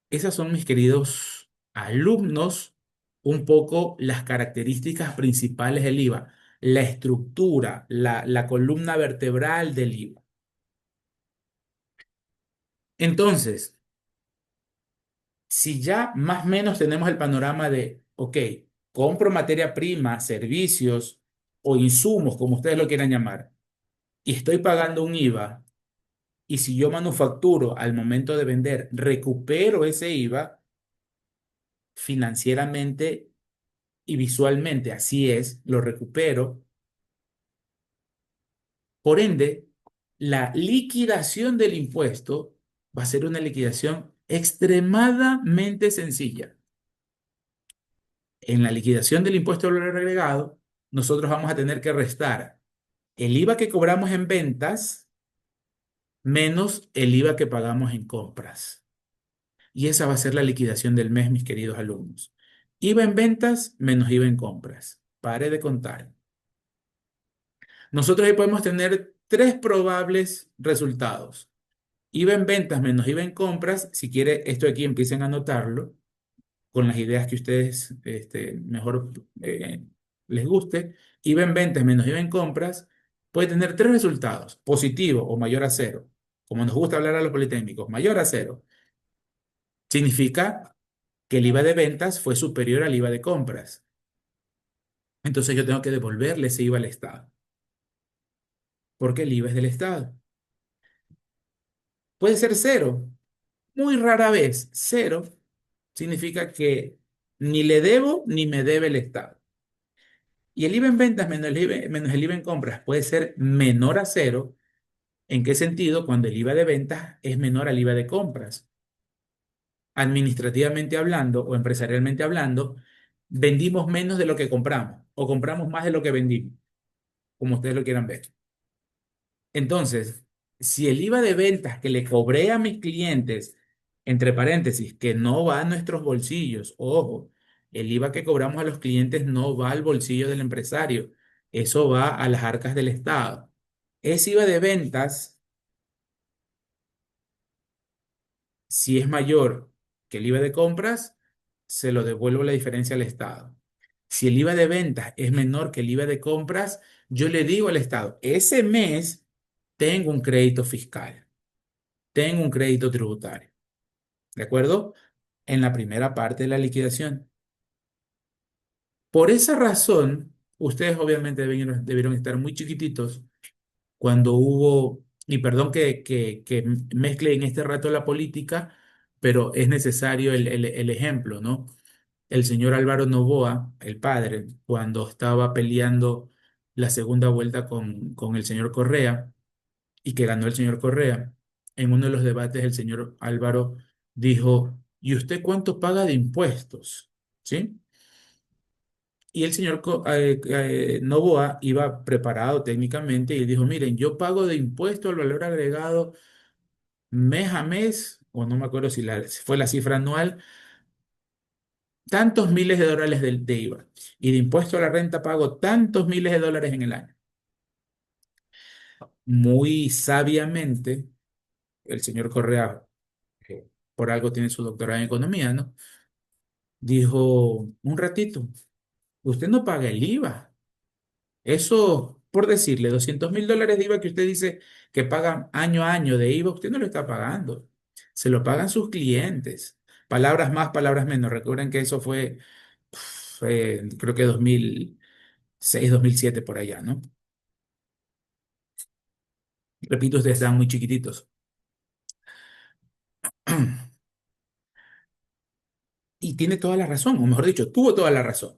Esas son, mis queridos alumnos, un poco las características principales del IVA, la estructura, la columna vertebral del IVA. Entonces, si ya más o menos tenemos el panorama de, ok, compro materia prima, servicios, o insumos, como ustedes lo quieran llamar, y estoy pagando un IVA, y si yo manufacturo al momento de vender, recupero ese IVA financieramente y visualmente, así es, lo recupero. Por ende, la liquidación del impuesto va a ser una liquidación extremadamente sencilla. En la liquidación del impuesto al valor agregado, nosotros vamos a tener que restar el IVA que cobramos en ventas menos el IVA que pagamos en compras. Y esa va a ser la liquidación del mes, mis queridos alumnos. IVA en ventas menos IVA en compras. Pare de contar. Nosotros ahí podemos tener tres probables resultados. IVA en ventas menos IVA en compras. Si quiere, esto aquí empiecen a anotarlo con las ideas que ustedes mejor les guste. IVA en ventas menos IVA en compras puede tener tres resultados: positivo o mayor a cero. Como nos gusta hablar a los politécnicos, mayor a cero. Significa que el IVA de ventas fue superior al IVA de compras. Entonces yo tengo que devolverle ese IVA al Estado, porque el IVA es del Estado. Puede ser cero, muy rara vez. Cero significa que ni le debo ni me debe el Estado. Y el IVA en ventas menos el IVA en compras puede ser menor a cero. ¿En qué sentido? Cuando el IVA de ventas es menor al IVA de compras. Administrativamente hablando o empresarialmente hablando, vendimos menos de lo que compramos o compramos más de lo que vendimos, como ustedes lo quieran ver. Entonces, si el IVA de ventas que le cobré a mis clientes, entre paréntesis, que no va a nuestros bolsillos, ojo, el IVA que cobramos a los clientes no va al bolsillo del empresario, eso va a las arcas del Estado. Ese IVA de ventas, si es mayor que el IVA de compras, se lo devuelvo la diferencia al Estado. Si el IVA de ventas es menor que el IVA de compras, yo le digo al Estado, ese mes tengo un crédito fiscal, tengo un crédito tributario, ¿de acuerdo? En la primera parte de la liquidación. Por esa razón, ustedes obviamente debieron estar muy chiquititos cuando hubo, y perdón que mezcle en este rato la política, pero es necesario el ejemplo, ¿no? El señor Álvaro Noboa, el padre, cuando estaba peleando la segunda vuelta con el señor Correa y que ganó el señor Correa, en uno de los debates el señor Álvaro dijo, ¿y usted cuánto paga de impuestos? ¿Sí? Y el señor Noboa iba preparado técnicamente y dijo, miren, yo pago de impuesto al valor agregado mes a mes, o no me acuerdo si fue la cifra anual, tantos miles de dólares de IVA. Y de impuesto a la renta pago tantos miles de dólares en el año. Muy sabiamente, el señor Correa, que por algo tiene su doctorado en economía, ¿no? Dijo, un ratito, usted no paga el IVA. Eso, por decirle, $200.000 de IVA que usted dice que paga año a año de IVA, usted no lo está pagando. Se lo pagan sus clientes. Palabras más, palabras menos. Recuerden que eso fue creo que 2006, 2007 por allá, ¿no? Repito, ustedes estaban muy chiquititos. Y tiene toda la razón, o mejor dicho, tuvo toda la razón.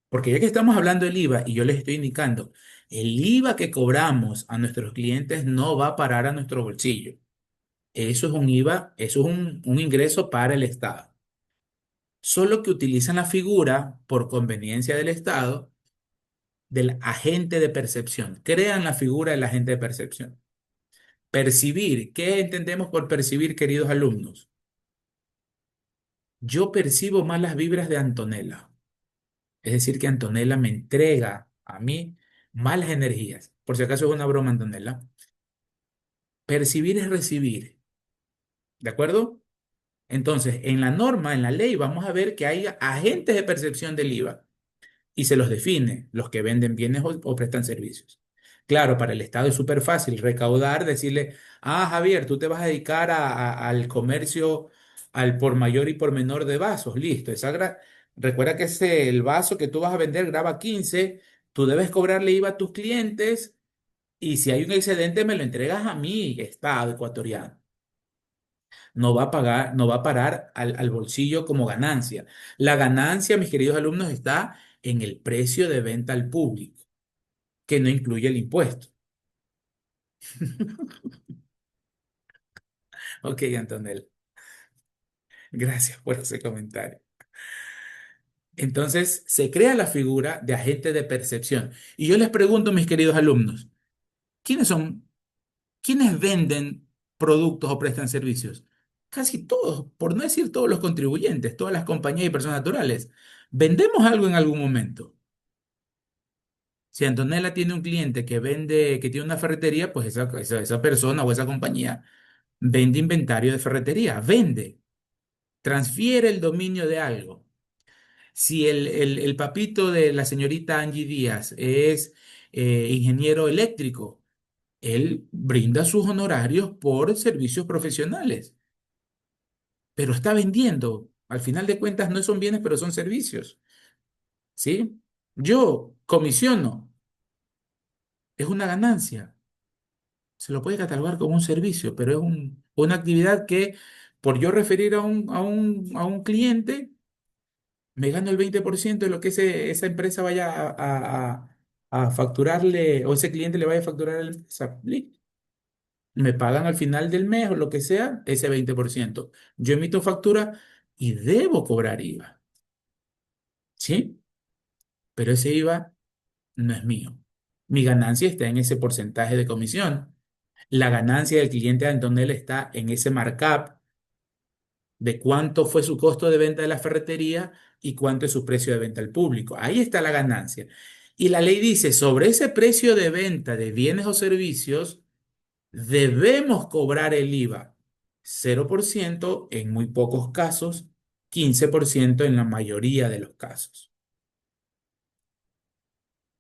Porque ya que estamos hablando del IVA y yo les estoy indicando, el IVA que cobramos a nuestros clientes no va a parar a nuestro bolsillo. Eso es un IVA, eso es un ingreso para el Estado. Solo que utilizan la figura, por conveniencia del Estado, del agente de percepción. Crean la figura del agente de percepción. Percibir. ¿Qué entendemos por percibir, queridos alumnos? Yo percibo más las vibras de Antonella. Es decir, que Antonella me entrega a mí malas energías. Por si acaso es una broma, Antonella. Percibir es recibir. ¿De acuerdo? Entonces, en la norma, en la ley, vamos a ver que hay agentes de percepción del IVA y se los define, los que venden bienes o prestan servicios. Claro, para el Estado es súper fácil recaudar, decirle, Javier, tú te vas a dedicar al comercio al por mayor y por menor de vasos, listo. Recuerda que el vaso que tú vas a vender graba 15, Tú debes cobrarle IVA a tus clientes y si hay un excedente me lo entregas a mí, Estado ecuatoriano. No va a pagar, no va a parar al bolsillo como ganancia. La ganancia, mis queridos alumnos, está en el precio de venta al público, que no incluye el impuesto. Ok, Antonella, gracias por ese comentario. Entonces, se crea la figura de agente de percepción. Y yo les pregunto, mis queridos alumnos, ¿quiénes son? ¿Quiénes venden productos o prestan servicios? Casi todos, por no decir todos los contribuyentes, todas las compañías y personas naturales. ¿Vendemos algo en algún momento? Si Antonella tiene un cliente que vende, que tiene una ferretería, pues esa persona o esa compañía vende inventario de ferretería, vende, transfiere el dominio de algo. Si el papito de la señorita Angie Díaz es ingeniero eléctrico, él brinda sus honorarios por servicios profesionales, pero está vendiendo. Al final de cuentas no son bienes, pero son servicios, ¿sí? Yo comisiono, es una ganancia. Se lo puede catalogar como un servicio, pero es una actividad que por yo referir a un cliente, me gano el 20% de lo que esa empresa vaya a facturarle o ese cliente le vaya a facturar a la empresa. Listo. Me pagan al final del mes o lo que sea, ese 20%. Yo emito factura y debo cobrar IVA, ¿sí? Pero ese IVA no es mío. Mi ganancia está en ese porcentaje de comisión. La ganancia del cliente de Antonella está en ese markup de cuánto fue su costo de venta de la ferretería y cuánto es su precio de venta al público. Ahí está la ganancia. Y la ley dice, sobre ese precio de venta de bienes o servicios, debemos cobrar el IVA. 0% en muy pocos casos, 15% en la mayoría de los casos.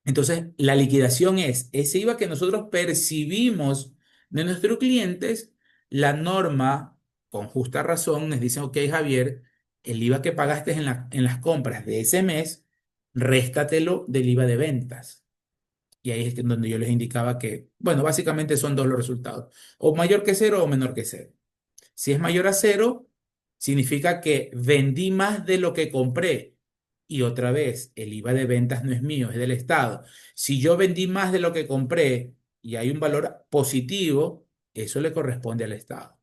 Entonces, la liquidación es ese IVA que nosotros percibimos de nuestros clientes, la norma, con justa razón, nos dice, ok, Javier, el IVA que pagaste en las compras de ese mes, réstatelo del IVA de ventas. Y ahí es donde yo les indicaba que, bueno, básicamente son dos los resultados, o mayor que cero o menor que cero. Si es mayor a cero, significa que vendí más de lo que compré. Y otra vez, el IVA de ventas no es mío, es del Estado. Si yo vendí más de lo que compré y hay un valor positivo, eso le corresponde al Estado.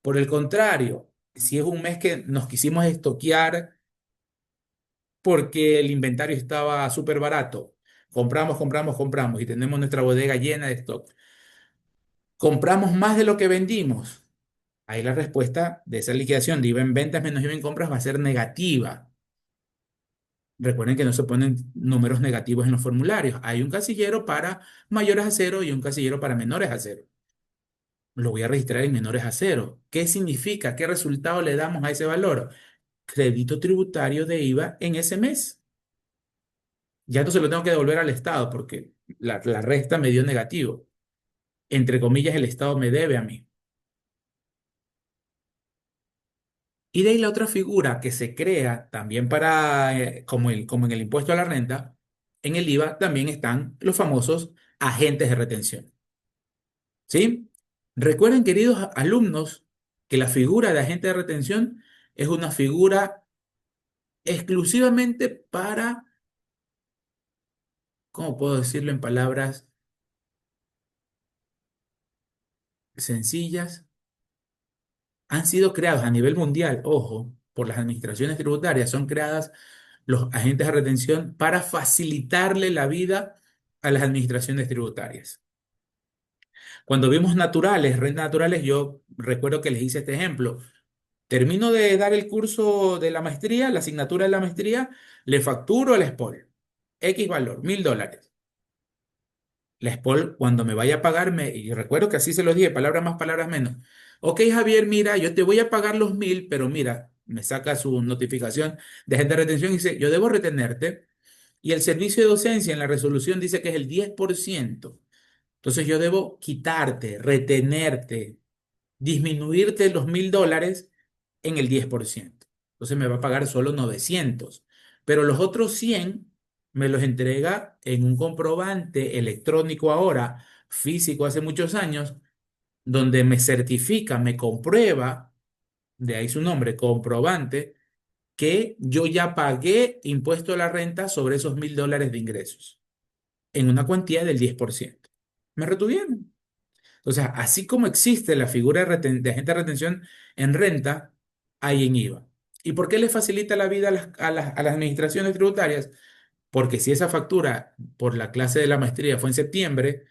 Por el contrario, si es un mes que nos quisimos estoquear porque el inventario estaba súper barato, compramos y tenemos nuestra bodega llena de stock, compramos más de lo que vendimos. Ahí la respuesta de esa liquidación de IVA en ventas menos IVA en compras va a ser negativa. Recuerden que no se ponen números negativos en los formularios. Hay un casillero para mayores a cero y un casillero para menores a cero. Lo voy a registrar en menores a cero. ¿Qué significa? ¿Qué resultado le damos a ese valor? Crédito tributario de IVA en ese mes. Ya no se lo tengo que devolver al Estado porque la resta me dio negativo. Entre comillas, el Estado me debe a mí. Y de ahí la otra figura que se crea también para, como en el impuesto a la renta, en el IVA también están los famosos agentes de retención. ¿Sí? Recuerden, queridos alumnos, que la figura de agente de retención es una figura exclusivamente para, ¿cómo puedo decirlo en palabras sencillas? Han sido creados a nivel mundial, ojo, por las administraciones tributarias, son creadas los agentes de retención para facilitarle la vida a las administraciones tributarias. Cuando vimos naturales, rentas naturales, yo recuerdo que les hice este ejemplo. Termino de dar el curso de la maestría, la asignatura de la maestría, le facturo al SPOL, X valor, $1.000. La SPOL, cuando me vaya a pagarme, y recuerdo que así se los dije, palabras más, palabras menos. Ok, Javier, mira, yo te voy a pagar los 1.000, pero mira, me saca su notificación de agente de retención y dice, yo debo retenerte. Y el servicio de docencia en la resolución dice que es el 10%. Entonces yo debo quitarte, retenerte, disminuirte los $1.000 en el 10%. Entonces me va a pagar solo 900. Pero los otros 100 me los entrega en un comprobante electrónico ahora, físico hace muchos años, donde me certifica, me comprueba, de ahí su nombre, comprobante, que yo ya pagué impuesto a la renta sobre esos $1.000 de ingresos, en una cuantía del 10%. Me retuvieron. O sea, así como existe la figura de agente de retención en renta, hay en IVA. ¿Y por qué le facilita la vida a las administraciones tributarias? Porque si esa factura por la clase de la maestría fue en septiembre,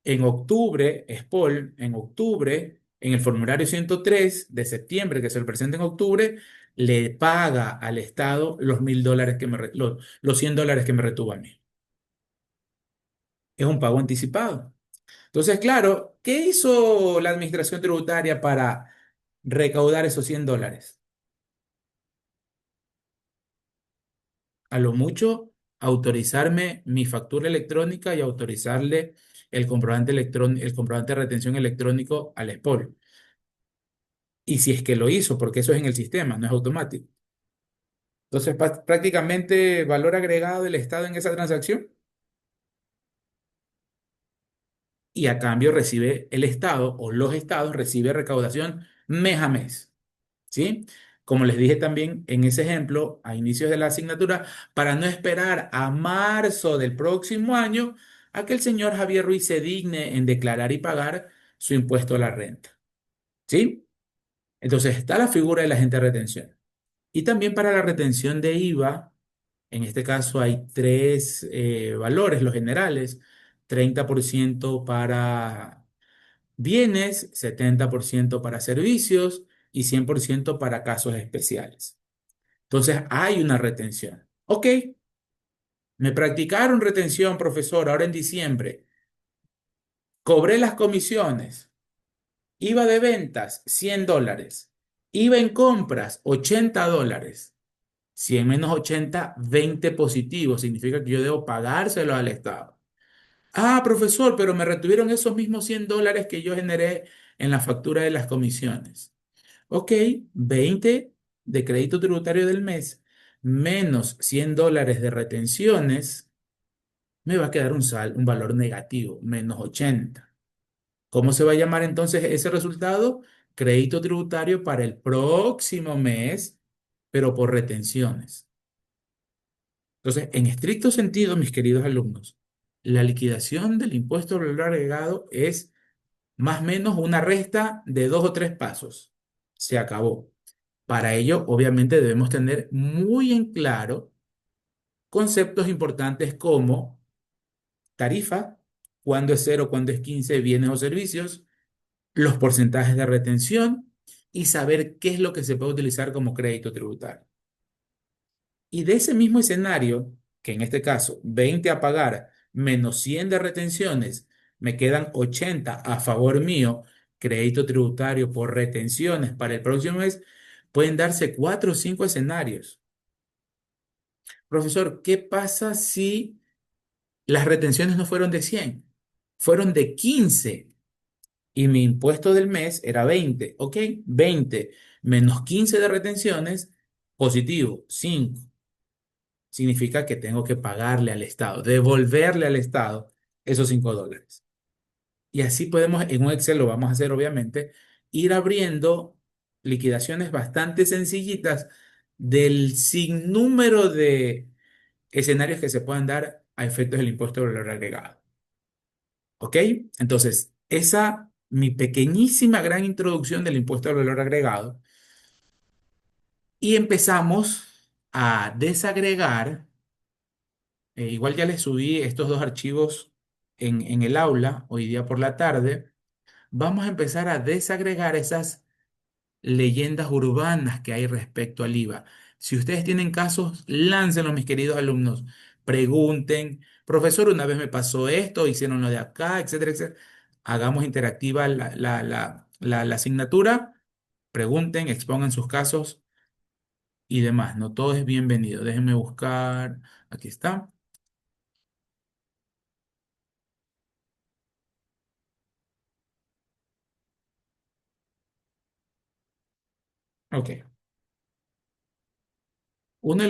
en octubre, SPOL, en octubre, en el formulario 103 de septiembre, que se le presenta en octubre, le paga al Estado los $1.000 los $100 que me retuvo a mí. Es un pago anticipado. Entonces, claro, ¿qué hizo la administración tributaria para recaudar esos $100? A lo mucho, autorizarme mi factura electrónica y autorizarle el comprobante de retención electrónico al SPOL. Y si es que lo hizo, porque eso es en el sistema, no es automático. Entonces, prácticamente valor agregado del Estado en esa transacción y a cambio recibe el Estado o los estados recibe recaudación mes a mes. ¿Sí? Como les dije también en ese ejemplo, a inicios de la asignatura, para no esperar a marzo del próximo año a que el señor Javier Ruiz se digne en declarar y pagar su impuesto a la renta. ¿Sí? Entonces está la figura del agente de retención. Y también para la retención de IVA, en este caso hay tres valores, los generales: 30% para bienes, 70% para servicios y 100% para casos especiales. Entonces hay una retención. Ok, me practicaron retención, profesor, ahora en diciembre. Cobré las comisiones. IVA de ventas, $100. IVA en compras, $80. 100 menos 80, 20 positivo. Significa que yo debo pagárselo al Estado. Ah, profesor, pero me retuvieron esos mismos $100 que yo generé en la factura de las comisiones. Ok, 20 de crédito tributario del mes menos $100 de retenciones, me va a quedar un valor negativo, menos 80. ¿Cómo se va a llamar entonces ese resultado? Crédito tributario para el próximo mes, pero por retenciones. Entonces, en estricto sentido, mis queridos alumnos, la liquidación del impuesto al valor agregado es más o menos una resta de 2 o 3 pasos. Se acabó. Para ello, obviamente, debemos tener muy en claro conceptos importantes como tarifa, cuándo es cero, cuándo es 15, bienes o servicios, los porcentajes de retención y saber qué es lo que se puede utilizar como crédito tributario. Y de ese mismo escenario, que en este caso 20 a pagar menos 100 de retenciones, me quedan 80 a favor mío, crédito tributario por retenciones para el próximo mes, pueden darse 4 o 5 escenarios. Profesor, ¿qué pasa si las retenciones no fueron de 100? Fueron de 15 y mi impuesto del mes era 20. Ok, 20 menos 15 de retenciones, positivo, 5. Significa que tengo que pagarle al Estado, devolverle al Estado esos $5. Y así podemos, en un Excel lo vamos a hacer obviamente, ir abriendo liquidaciones bastante sencillitas del sinnúmero de escenarios que se puedan dar a efectos del impuesto de valor agregado. ¿Ok? Entonces, esa, mi pequeñísima gran introducción del impuesto al valor agregado, y empezamos a desagregar. Igual ya les subí estos dos archivos en el aula hoy día por la tarde. Vamos a empezar a desagregar esas leyendas urbanas que hay respecto al IVA. Si ustedes tienen casos, láncenlos, mis queridos alumnos. Pregunten, profesor, una vez me pasó esto, hicieron lo de acá, etcétera, etcétera. Hagamos interactiva la asignatura. Pregunten, expongan sus casos y demás. No todo es bienvenido. Déjenme buscar. Aquí está. Ok. Uno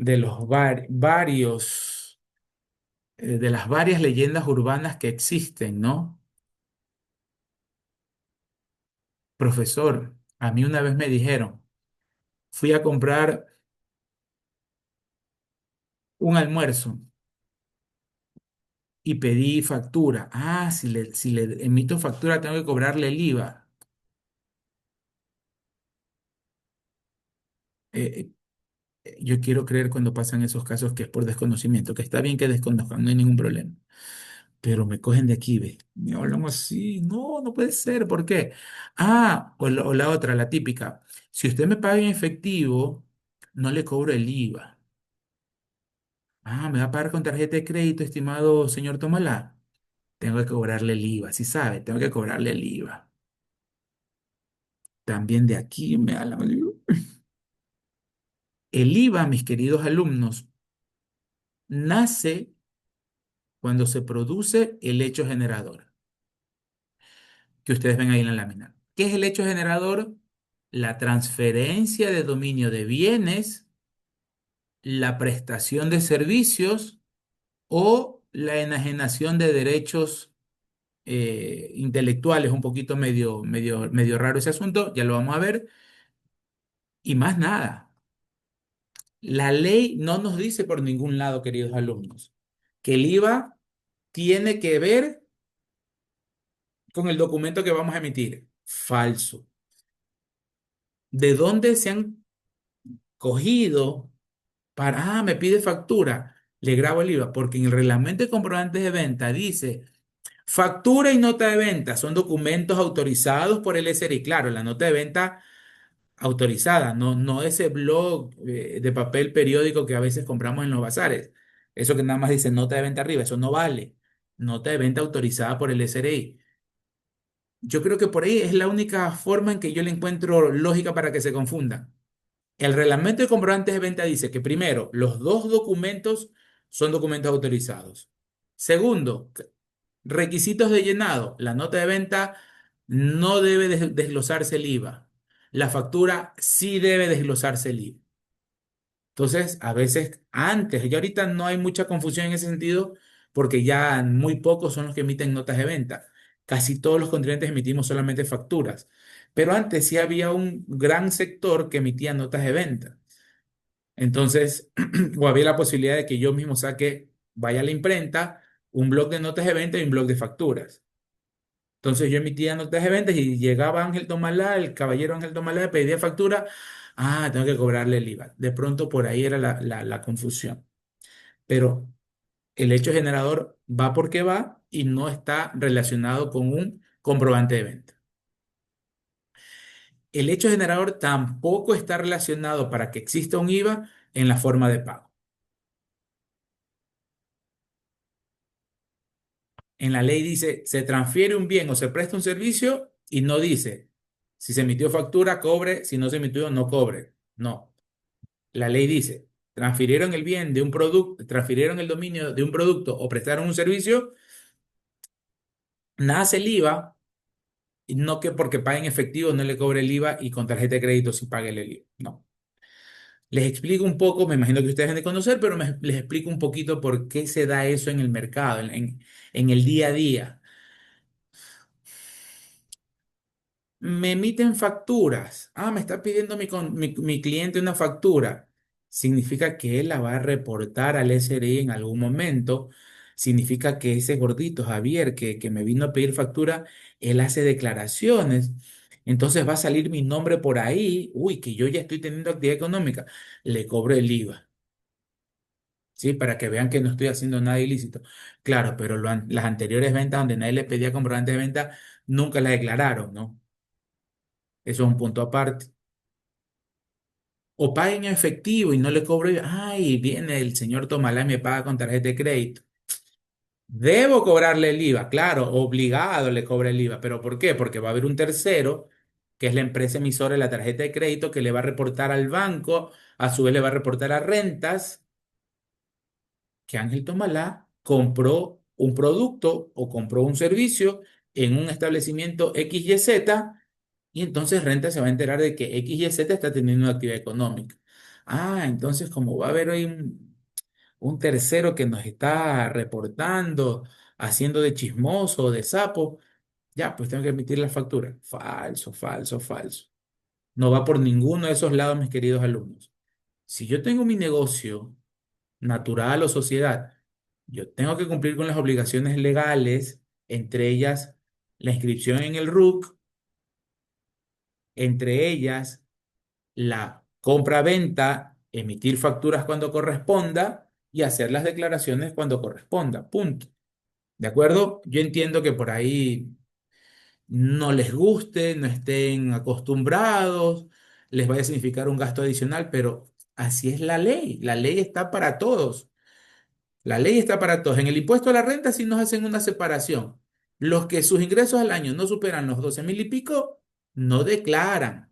de los varios, de las varias leyendas urbanas que existen, ¿no? Profesor, a mí una vez me dijeron, fui a comprar un almuerzo y pedí factura. Ah, si le emito factura, tengo que cobrarle el IVA. Eh, yo quiero creer cuando pasan esos casos que es por desconocimiento, que está bien que desconozcan, no hay ningún problema. Pero me cogen de aquí, ve. Me hablan así. No, no puede ser. ¿Por qué? Ah, o la otra, la típica. Si usted me paga en efectivo, no le cobro el IVA. Ah, ¿me va a pagar con tarjeta de crédito, estimado señor Tomalá? Tengo que cobrarle el IVA, sí sabe, tengo que cobrarle el IVA. También de aquí me hablan. El IVA, mis queridos alumnos, nace cuando se produce el hecho generador, que ustedes ven ahí en la lámina. ¿Qué es el hecho generador? La transferencia de dominio de bienes, la prestación de servicios o la enajenación de derechos intelectuales. Un poquito medio raro ese asunto, ya lo vamos a ver. Y más nada. La ley no nos dice por ningún lado, queridos alumnos, que el IVA tiene que ver con el documento que vamos a emitir. Falso. ¿De dónde se han cogido para, me pide factura, le grabo el IVA? Porque en el reglamento de comprobantes de venta dice, factura y nota de venta son documentos autorizados por el SRI. Claro, la nota de venta autorizada, no ese blog de papel periódico que a veces compramos en los bazares. Eso que nada más dice nota de venta arriba, eso no vale. Nota de venta autorizada por el SRI. Yo creo que por ahí es la única forma en que yo le encuentro lógica para que se confundan. El reglamento de comprobantes de venta dice que primero, los dos documentos son documentos autorizados. Segundo, requisitos de llenado. La nota de venta no debe desglosarse el IVA. La factura sí debe desglosarse el IVA. Entonces, a veces antes, y ahorita no hay mucha confusión en ese sentido, porque ya muy pocos son los que emiten notas de venta. Casi todos los contribuyentes emitimos solamente facturas. Pero antes sí había un gran sector que emitía notas de venta. Entonces, o había la posibilidad de que yo mismo saque, vaya a la imprenta, un blog de notas de venta y un blog de facturas. Entonces yo emitía notas de ventas y llegaba Ángel Tomalá, el caballero Ángel Tomalá, pedía factura. Ah, tengo que cobrarle el IVA. De pronto por ahí era la confusión. Pero el hecho generador va porque va y no está relacionado con un comprobante de venta. El hecho generador tampoco está relacionado para que exista un IVA en la forma de pago. En la ley dice, se transfiere un bien o se presta un servicio y no dice, si se emitió factura, cobre, si no se emitió, no cobre. No. La ley dice, transfirieron el bien de un producto, transfirieron el dominio de un producto o prestaron un servicio, nace el IVA, y no que porque paguen efectivo no le cobre el IVA y con tarjeta de crédito sí pague el IVA. No. Les explico un poco, me imagino que ustedes deben de conocer, pero les explico un poquito por qué se da eso en el mercado, en el día a día. Me emiten facturas. Ah, me está pidiendo mi cliente una factura. Significa que él la va a reportar al SRI en algún momento. Significa que ese gordito Javier que me vino a pedir factura, él hace declaraciones. Entonces va a salir mi nombre por ahí. Uy, que yo ya estoy teniendo actividad económica. Le cobro el IVA. ¿Sí? Para que vean que no estoy haciendo nada ilícito. Claro, pero las anteriores ventas donde nadie le pedía comprobante de venta, nunca las declararon, ¿no? Eso es un punto aparte. O pague en efectivo y no le cobro. Ay, viene el señor Tomalá y me paga con tarjeta de crédito. Debo cobrarle el IVA, claro, obligado le cobra el IVA. ¿Pero por qué? Porque va a haber un tercero, que es la empresa emisora de la tarjeta de crédito, que le va a reportar al banco, a su vez le va a reportar a rentas, que Ángel Tomalá compró un producto o compró un servicio en un establecimiento XYZ y entonces renta se va a enterar de que XYZ está teniendo una actividad económica. Entonces como va a haber hoy un tercero que nos está reportando, haciendo de chismoso o de sapo, ya, pues tengo que emitir la factura. Falso, falso, falso. No va por ninguno de esos lados, mis queridos alumnos. Si yo tengo mi negocio natural o sociedad, yo tengo que cumplir con las obligaciones legales, entre ellas la inscripción en el RUC, entre ellas la compra-venta, emitir facturas cuando corresponda y hacer las declaraciones cuando corresponda. Punto. ¿De acuerdo? Yo entiendo que por ahí no les guste, no estén acostumbrados, les vaya a significar un gasto adicional, pero así es la ley. La ley está para todos. La ley está para todos. En el impuesto a la renta sí nos hacen una separación. Los que sus ingresos al año no superan los 12.000 y pico, no declaran.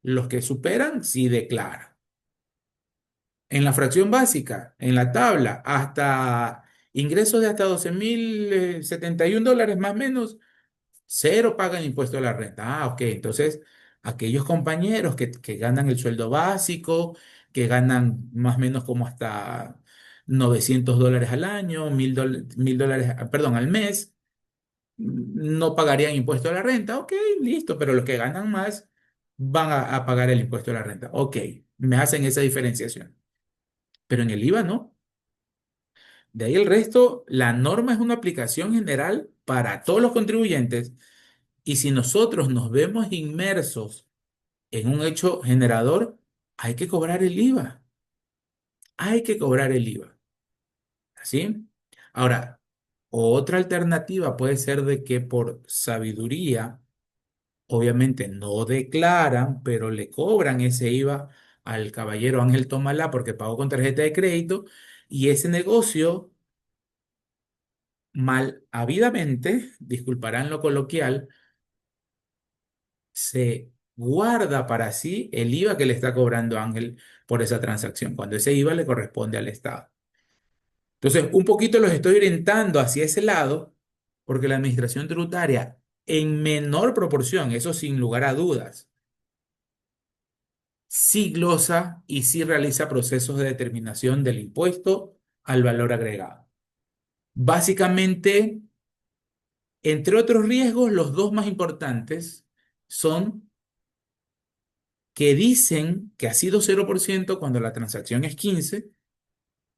Los que superan, sí declaran. En la fracción básica, en la tabla, hasta ingresos de hasta 12.071 dólares más o menos, cero pagan impuesto a la renta. Ok. Entonces, aquellos compañeros que ganan el sueldo básico, que ganan más o menos como hasta 900 dólares al año, 1.000 dólares, perdón, al mes, no pagarían impuesto a la renta. Ok, listo, pero los que ganan más van a pagar el impuesto a la renta. Ok, me hacen esa diferenciación. Pero en el IVA no. De ahí el resto, la norma es una aplicación general para todos los contribuyentes. Y si nosotros nos vemos inmersos en un hecho generador, hay que cobrar el IVA. Hay que cobrar el IVA. ¿Así? Ahora, otra alternativa puede ser de que por sabiduría, obviamente no declaran, pero le cobran ese IVA al caballero Ángel Tomalá porque pagó con tarjeta de crédito y ese negocio mal habiamente, disculparán lo coloquial, se guarda para sí el IVA que le está cobrando Ángel por esa transacción, cuando ese IVA le corresponde al Estado. Entonces, un poquito los estoy orientando hacia ese lado, porque la administración tributaria, en menor proporción, eso sin lugar a dudas, sí glosa y sí realiza procesos de determinación del impuesto al valor agregado. Básicamente, entre otros riesgos, los dos más importantes son que dicen que ha sido 0% cuando la transacción es 15.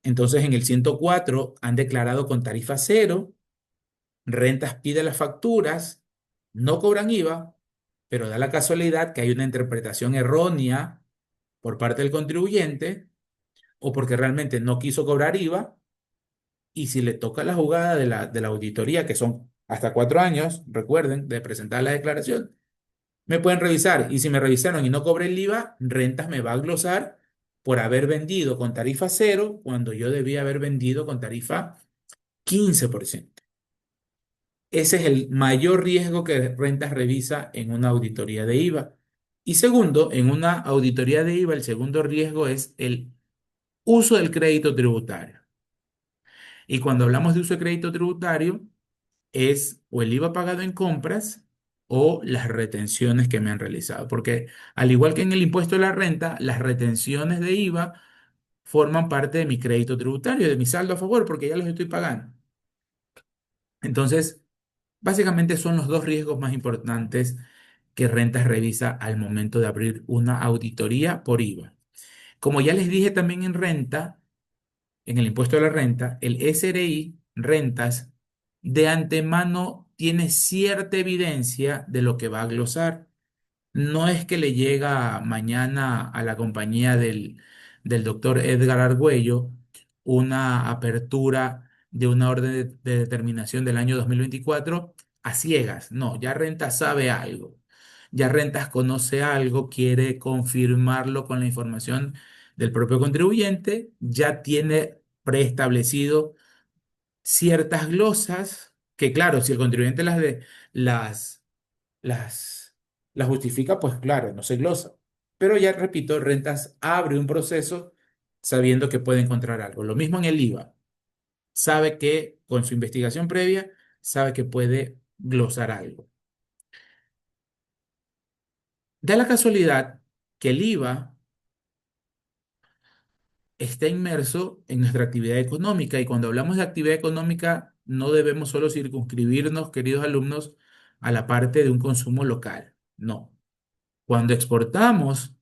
Entonces en el 104 han declarado con tarifa cero, Rentas pide las facturas, no cobran IVA, pero da la casualidad que hay una interpretación errónea por parte del contribuyente o porque realmente no quiso cobrar IVA y si le toca la jugada de la auditoría, que son hasta 4 años, recuerden, de presentar la declaración, me pueden revisar y si me revisaron y no cobré el IVA, Rentas me va a glosar por haber vendido con tarifa cero cuando yo debía haber vendido con tarifa 15%. Ese es el mayor riesgo que Rentas revisa en una auditoría de IVA. Y segundo, en una auditoría de IVA, el segundo riesgo es el uso del crédito tributario. Y cuando hablamos de uso de crédito tributario, es o el IVA pagado en compras o las retenciones que me han realizado. Porque al igual que en el impuesto a la renta, las retenciones de IVA forman parte de mi crédito tributario, de mi saldo a favor, porque ya los estoy pagando. Entonces, básicamente son los dos riesgos más importantes que Rentas revisa al momento de abrir una auditoría por IVA. Como ya les dije también en renta, en el impuesto a la renta, el SRI, rentas, de antemano tiene cierta evidencia de lo que va a glosar. No es que le llega mañana a la compañía del doctor Edgar Argüello una apertura de una orden de determinación del año 2024 a ciegas. No, ya Rentas sabe algo. Ya Rentas conoce algo, quiere confirmarlo con la información del propio contribuyente, ya tiene preestablecido ciertas glosas que, claro, si el contribuyente las las, las justifica, pues claro, no se glosa. Pero ya repito, Rentas abre un proceso sabiendo que puede encontrar algo. Lo mismo en el IVA. Sabe que con su investigación previa, sabe que puede glosar algo. Da la casualidad que el IVA está inmerso en nuestra actividad económica. Y cuando hablamos de actividad económica, no debemos solo circunscribirnos, queridos alumnos, a la parte de un consumo local. No. Cuando exportamos,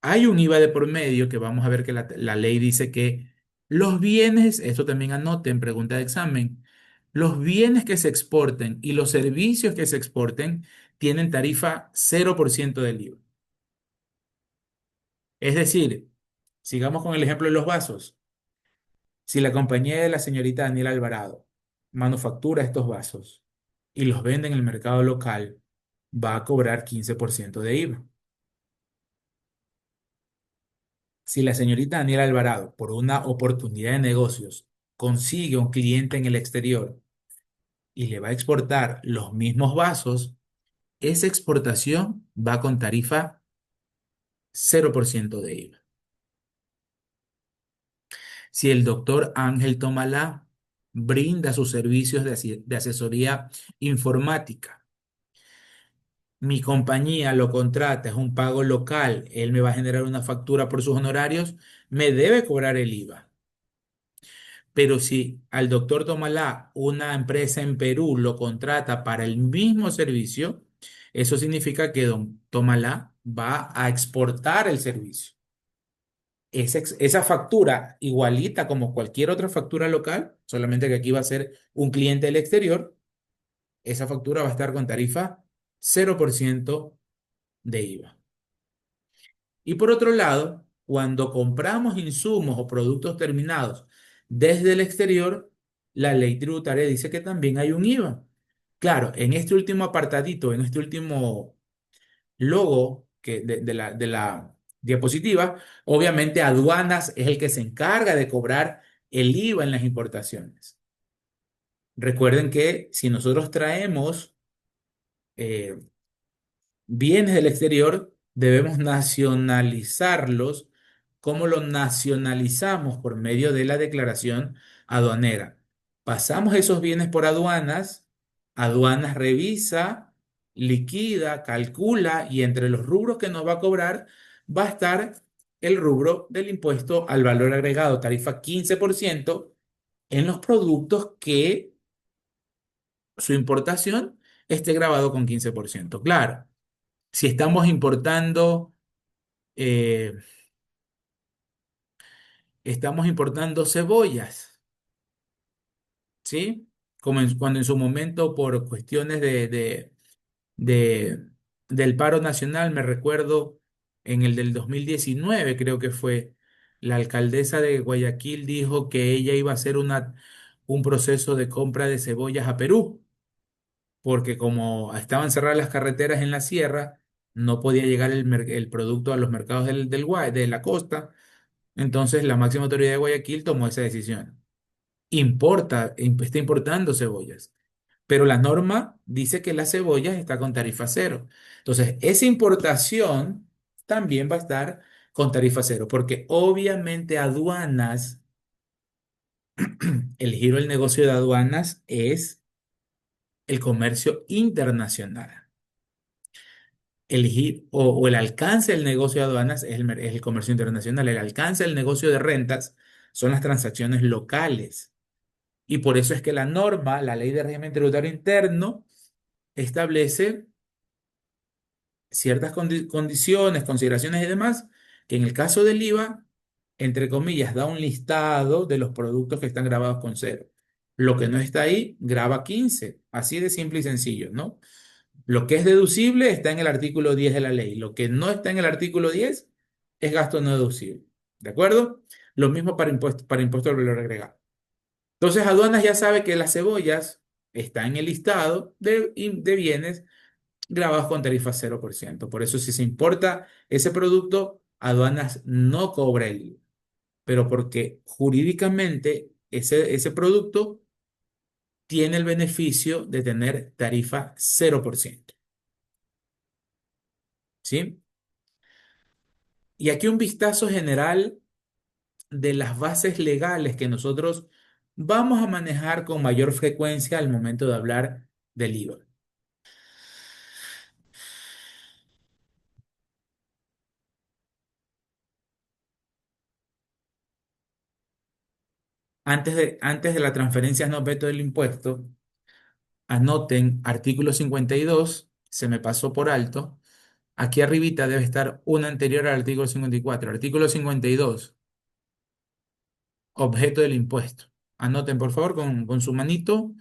hay un IVA de por medio que vamos a ver que la ley dice que los bienes, esto también anoten, pregunta de examen, los bienes que se exporten y los servicios que se exporten tienen tarifa 0% del IVA. Es decir, sigamos con el ejemplo de los vasos. Si la compañía de la señorita Daniela Alvarado manufactura estos vasos y los vende en el mercado local, va a cobrar 15% de IVA. Si la señorita Daniela Alvarado, por una oportunidad de negocios, consigue un cliente en el exterior y le va a exportar los mismos vasos, esa exportación va con tarifa 0% de IVA. Si el doctor Ángel Tomalá brinda sus servicios de asesoría informática, mi compañía lo contrata, es un pago local, él me va a generar una factura por sus honorarios, me debe cobrar el IVA. Pero si al doctor Tomalá, una empresa en Perú, lo contrata para el mismo servicio, eso significa que don Tomalá va a exportar el servicio. Esa factura, igualita como cualquier otra factura local, solamente que aquí va a ser un cliente del exterior, esa factura va a estar con tarifa 0% de IVA. Y por otro lado, cuando compramos insumos o productos terminados desde el exterior, la ley tributaria dice que también hay un IVA. Claro, en este último apartadito, en este último logo de la diapositiva, obviamente aduanas es el que se encarga de cobrar el IVA en las importaciones. Recuerden que si nosotros traemos eh, bienes del exterior, debemos nacionalizarlos. ¿Cómo lo nacionalizamos? Por medio de la declaración aduanera. Pasamos esos bienes por aduanas, aduanas revisa, liquida, calcula y entre los rubros que nos va a cobrar va a estar el rubro del impuesto al valor agregado, tarifa 15% en los productos que su importación esté grabado con 15%. Claro, si eh, estamos importando cebollas, ¿sí? Cuando en su momento por cuestiones de- del paro nacional, me recuerdo en el del 2019 creo que fue, la alcaldesa de Guayaquil dijo que ella iba a hacer un proceso de compra de cebollas a Perú, porque como estaban cerradas las carreteras en la sierra, no podía llegar el producto a los mercados de la costa. Entonces, la máxima autoridad de Guayaquil tomó esa decisión. Está importando cebollas, pero la norma dice que las cebollas está con tarifa cero. Entonces, esa importación también va a estar con tarifa cero, porque obviamente aduanas, el giro del negocio de aduanas es el comercio internacional. O el alcance del negocio de aduanas es el comercio internacional. El alcance del negocio de rentas son las transacciones locales. Y por eso es que la norma, la ley de régimen tributario interno, establece ciertas condiciones, consideraciones y demás, que en el caso del IVA, entre comillas, da un listado de los productos que están grabados con cero. Lo que no está ahí, graba 15. Así de simple y sencillo, ¿no? Lo que es deducible está en el artículo 10 de la ley. Lo que no está en el artículo 10 es gasto no deducible. ¿De acuerdo? Lo mismo para impuesto al valor agregado. Entonces, aduanas ya sabe que las cebollas están en el listado de bienes grabados con tarifa 0%. Por eso, si se importa ese producto, aduanas no cobra el IVA. Pero porque jurídicamente ese producto tiene el beneficio de tener tarifa 0%. ¿Sí? Y aquí un vistazo general de las bases legales que nosotros vamos a manejar con mayor frecuencia al momento de hablar del IVA. antes de la transferencia no objeto del impuesto, anoten artículo 52, se me pasó por alto. Aquí arribita debe estar una anterior al artículo 54. Artículo 52, objeto del impuesto. Anoten, por favor, con su manito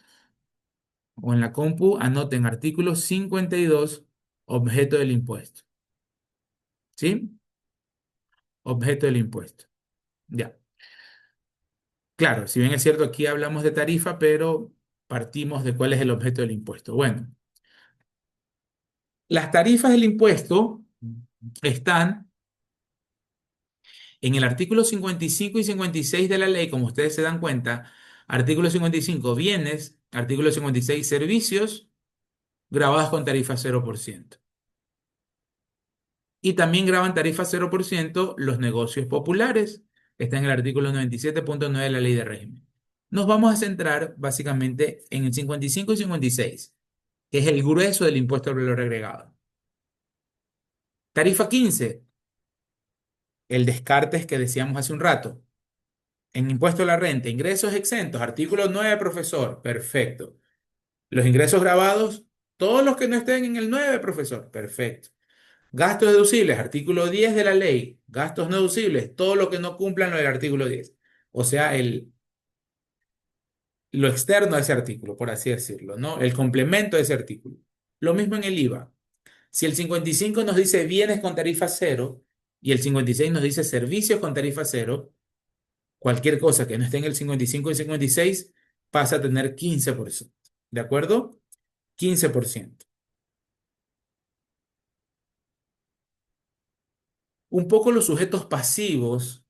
o en la compu, anoten artículo 52, objeto del impuesto. ¿Sí? Objeto del impuesto. Ya. Claro, si bien es cierto, aquí hablamos de tarifa, pero partimos de cuál es el objeto del impuesto. Bueno, las tarifas del impuesto están en el artículo 55 y 56 de la ley, como ustedes se dan cuenta. Artículo 55, bienes. Artículo 56, servicios grabados con tarifa 0%. Y también graban tarifa 0% los negocios populares. Está en el artículo 97.9 de la ley de régimen. Nos vamos a centrar básicamente en el 55 y 56, que es el grueso del impuesto al valor agregado. Tarifa 15, el descartes que decíamos hace un rato. En impuesto a la renta, ingresos exentos, artículo 9, profesor. Perfecto. Los ingresos grabados, todos los que no estén en el 9, profesor. Perfecto. Gastos deducibles, artículo 10 de la ley. Gastos no deducibles, todo lo que no cumplan lo del artículo 10. O sea, lo externo a ese artículo, por así decirlo, ¿no? El complemento de ese artículo. Lo mismo en el IVA. Si el 55 nos dice bienes con tarifa cero y el 56 nos dice servicios con tarifa cero, cualquier cosa que no esté en el 55 y 56 pasa a tener 15%. ¿De acuerdo? 15%. Un poco los sujetos pasivos,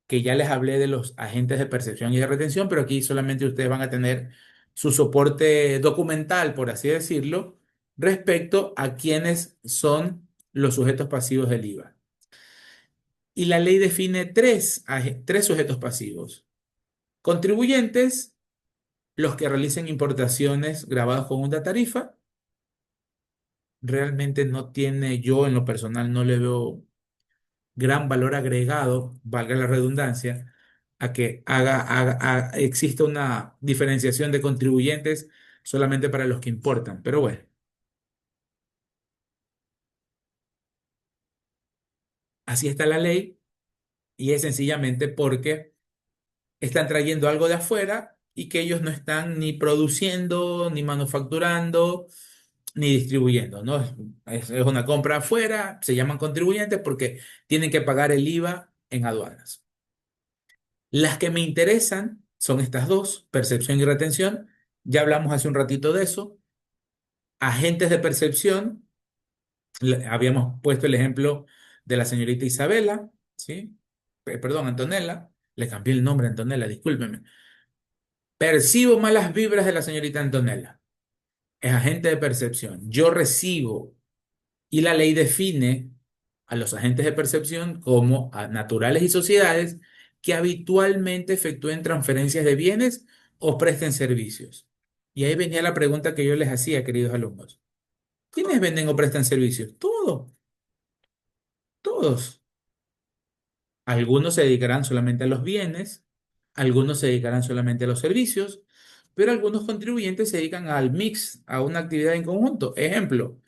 que ya les hablé de los agentes de percepción y de retención, pero aquí solamente ustedes van a tener su soporte documental, por así decirlo, respecto a quiénes son los sujetos pasivos del IVA. Y la ley define tres sujetos pasivos. Contribuyentes, los que realicen importaciones grabadas con una tarifa. Realmente no tiene, yo en lo personal no le veo gran valor agregado, valga la redundancia, a que exista una diferenciación de contribuyentes solamente para los que importan. Pero bueno, así está la ley y es sencillamente porque están trayendo algo de afuera y que ellos no están ni produciendo, ni manufacturando, ni distribuyendo, ¿no? Es una compra afuera, se llaman contribuyentes porque tienen que pagar el IVA en aduanas. Las que me interesan son estas dos, percepción y retención. Ya hablamos hace un ratito de eso. Agentes de percepción, habíamos puesto el ejemplo de la señorita Isabela, ¿sí? Perdón, Antonella. Le cambié el nombre a Antonella, discúlpeme. Percibo malas vibras de la señorita Antonella. Es agente de percepción. Yo recibo y la ley define a los agentes de percepción como a naturales y sociedades que habitualmente efectúen transferencias de bienes o presten servicios. Y ahí venía la pregunta que yo les hacía, queridos alumnos. ¿Quiénes venden o prestan servicios? Todos, todos. Algunos se dedicarán solamente a los bienes, algunos se dedicarán solamente a los servicios, pero algunos contribuyentes se dedican al mix, a una actividad en conjunto. Ejemplo,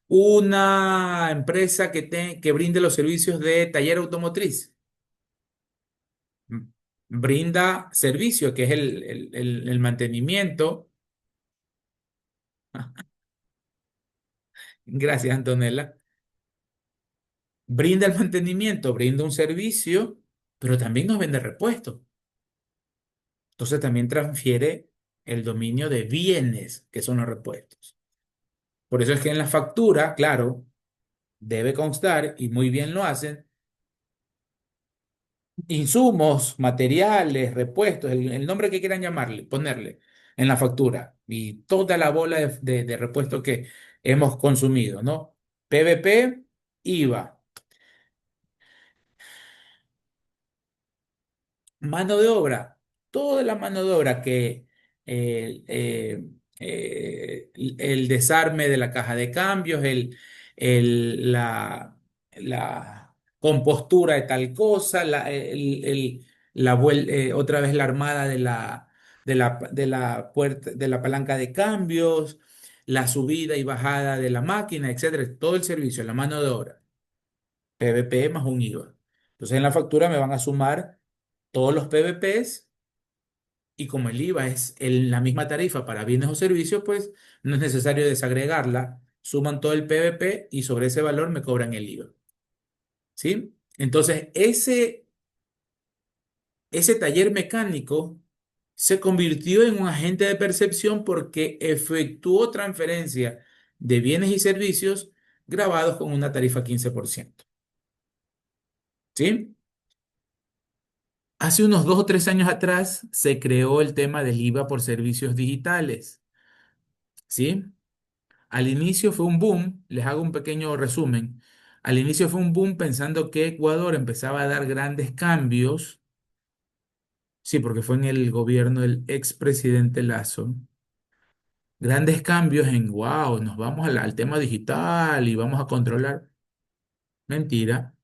una empresa que brinde los servicios de taller automotriz. m- Brinda servicio, que es el mantenimiento. Gracias, Antonella. Brinda el mantenimiento, brinda un servicio, pero también nos vende repuestos. Entonces también transfiere el dominio de bienes, que son los repuestos. Por eso es que en la factura, claro, debe constar, y muy bien lo hacen, insumos, materiales, repuestos, el nombre que quieran llamarle, ponerle en la factura y toda la bola de repuestos que hemos consumido, ¿no? PVP, IVA, mano de obra, toda la mano de obra que el desarme de la caja de cambios, la compostura de tal cosa, otra vez la armada de la puerta, de la palanca de cambios, la subida y bajada de la máquina, etcétera, todo el servicio, la mano de obra, PVP más un IVA. Entonces en la factura me van a sumar todos los PVPs y como el IVA es la misma tarifa para bienes o servicios, pues no es necesario desagregarla, suman todo el PVP y sobre ese valor me cobran el IVA. ¿Sí? Entonces, ese taller mecánico se convirtió en un agente de percepción porque efectuó transferencia de bienes y servicios grabados con una tarifa 15%. ¿Sí? Hace unos 2 o 3 años atrás se creó el tema del IVA por servicios digitales. ¿Sí? Al inicio fue un boom, les hago un pequeño resumen. Al inicio fue un boom pensando que Ecuador empezaba a dar grandes cambios. Sí, porque fue en el gobierno del expresidente Lazo. Grandes cambios en, wow, nos vamos al tema digital y vamos a controlar. Mentira.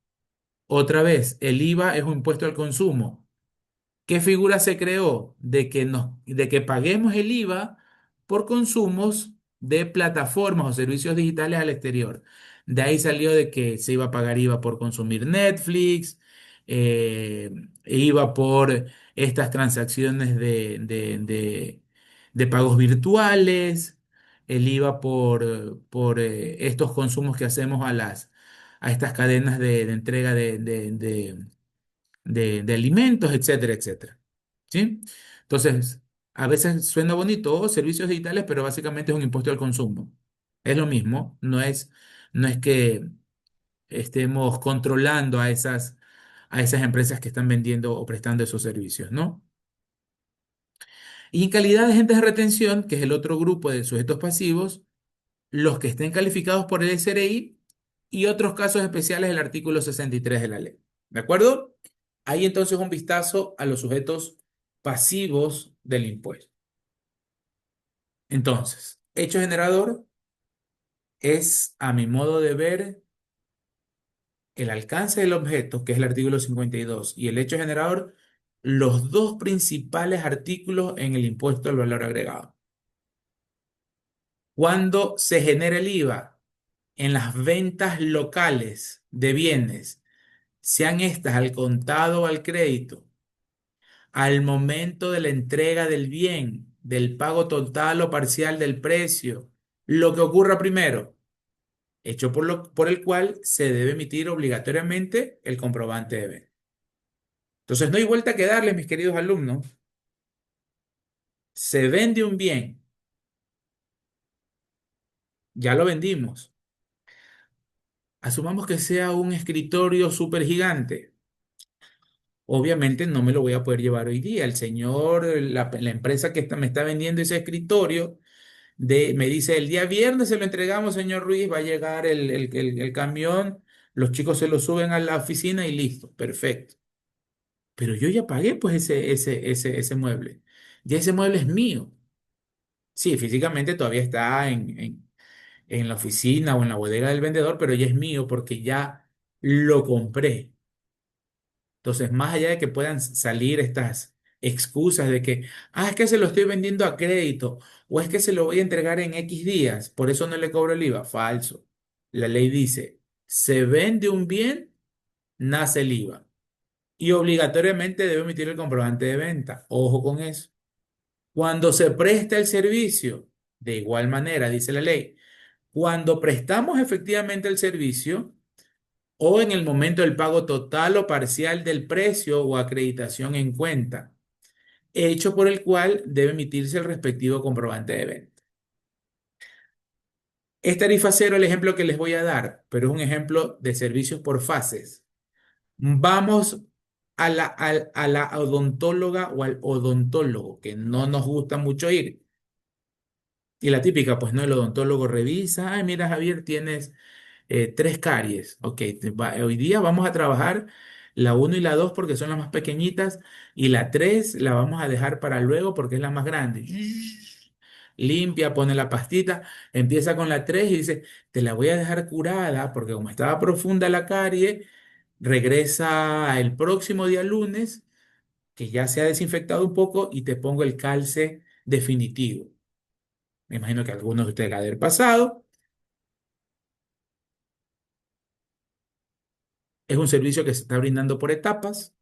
Otra vez, el IVA es un impuesto al consumo. ¿Qué figura se creó? De que paguemos el IVA por consumos de plataformas o servicios digitales al exterior. De ahí salió de que se iba a pagar IVA por consumir Netflix, eh, IVA por estas transacciones de pagos virtuales, el IVA por estos consumos que hacemos a estas cadenas de entrega de alimentos, etcétera, etcétera. ¿Sí? Entonces, a veces suena bonito, "Oh, servicios digitales", pero básicamente es un impuesto al consumo. Es lo mismo, no es que estemos controlando a esas empresas que están vendiendo o prestando esos servicios, ¿no? Y en calidad de agentes de retención, que es el otro grupo de sujetos pasivos, los que estén calificados por el SRI y otros casos especiales del artículo 63 de la ley. ¿De acuerdo? Hay entonces un vistazo a los sujetos pasivos del impuesto. Entonces, hecho generador es, a mi modo de ver, el alcance del objeto, que es el artículo 52, y el hecho generador, los dos principales artículos en el impuesto al valor agregado. Cuando se genera el IVA en las ventas locales de bienes, sean estas al contado o al crédito, al momento de la entrega del bien, del pago total o parcial del precio, lo que ocurra primero, hecho por el cual se debe emitir obligatoriamente el comprobante de venta. Entonces, no hay vuelta que darle, mis queridos alumnos. Se vende un bien, ya lo vendimos. Asumamos que sea un escritorio súper gigante. Obviamente no me lo voy a poder llevar hoy día. El señor, la empresa me está vendiendo ese escritorio, me dice, el día viernes se lo entregamos, señor Ruiz, va a llegar el camión, los chicos se lo suben a la oficina y listo, perfecto. Pero yo ya pagué pues ese mueble. Ya ese mueble es mío. Sí, físicamente todavía está en la oficina o en la bodega del vendedor, pero ya es mío porque ya lo compré. Entonces, más allá de que puedan salir estas excusas de que, es que se lo estoy vendiendo a crédito o es que se lo voy a entregar en X días, por eso no le cobro el IVA. Falso. La ley dice, se vende un bien, nace el IVA y obligatoriamente debe emitir el comprobante de venta. Ojo con eso. Cuando se presta el servicio, de igual manera, dice la ley, cuando prestamos efectivamente el servicio, o en el momento del pago total o parcial del precio o acreditación en cuenta, hecho por el cual debe emitirse el respectivo comprobante de venta. Es tarifa cero el ejemplo que les voy a dar, pero es un ejemplo de servicios por fases. Vamos a la odontóloga o al odontólogo, que no nos gusta mucho ir. Y la típica, pues no, el odontólogo revisa, ay, mira, Javier, tienes 3 caries. Ok, hoy día vamos a trabajar la uno y la 2 porque son las más pequeñitas y la 3 la vamos a dejar para luego porque es la más grande. Limpia, pone la pastita, empieza con la 3 y dice, te la voy a dejar curada porque como estaba profunda la carie, regresa el próximo día lunes que ya se ha desinfectado un poco y te pongo el calce definitivo. Me imagino que algunos de ustedes ha de haber pasado. Es un servicio que se está brindando por etapas,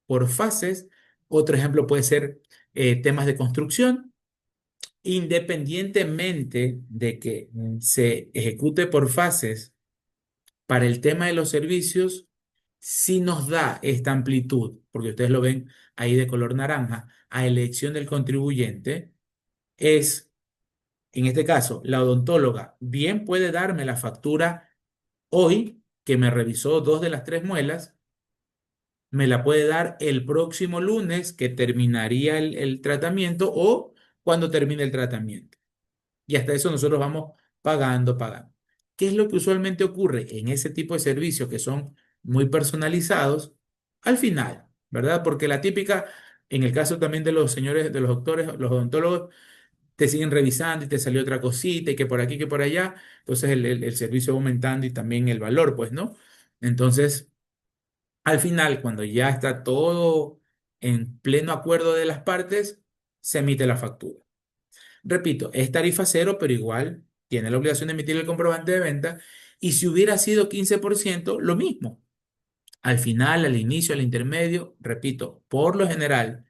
por fases. Otro ejemplo puede ser temas de construcción. Independientemente de que se ejecute por fases para el tema de los servicios, sí nos da esta amplitud, porque ustedes lo ven ahí de color naranja, a elección del contribuyente, es, en este caso, la odontóloga bien puede darme la factura hoy, que me revisó dos de las tres muelas, me la puede dar el próximo lunes, que terminaría el tratamiento, o cuando termine el tratamiento. Y hasta eso nosotros vamos pagando, pagando. ¿Qué es lo que usualmente ocurre en ese tipo de servicios que son muy personalizados? Al final, ¿verdad? Porque la típica, en el caso también de los señores, de los doctores, los odontólogos, te siguen revisando y te salió otra cosita y que por aquí, que por allá. Entonces el servicio va aumentando y también el valor, pues, ¿no? Entonces, al final, cuando ya está todo en pleno acuerdo de las partes, se emite la factura. Repito, es tarifa cero, pero igual tiene la obligación de emitir el comprobante de venta. Y si hubiera sido 15%, lo mismo. Al final, al inicio, al intermedio, repito, por lo general,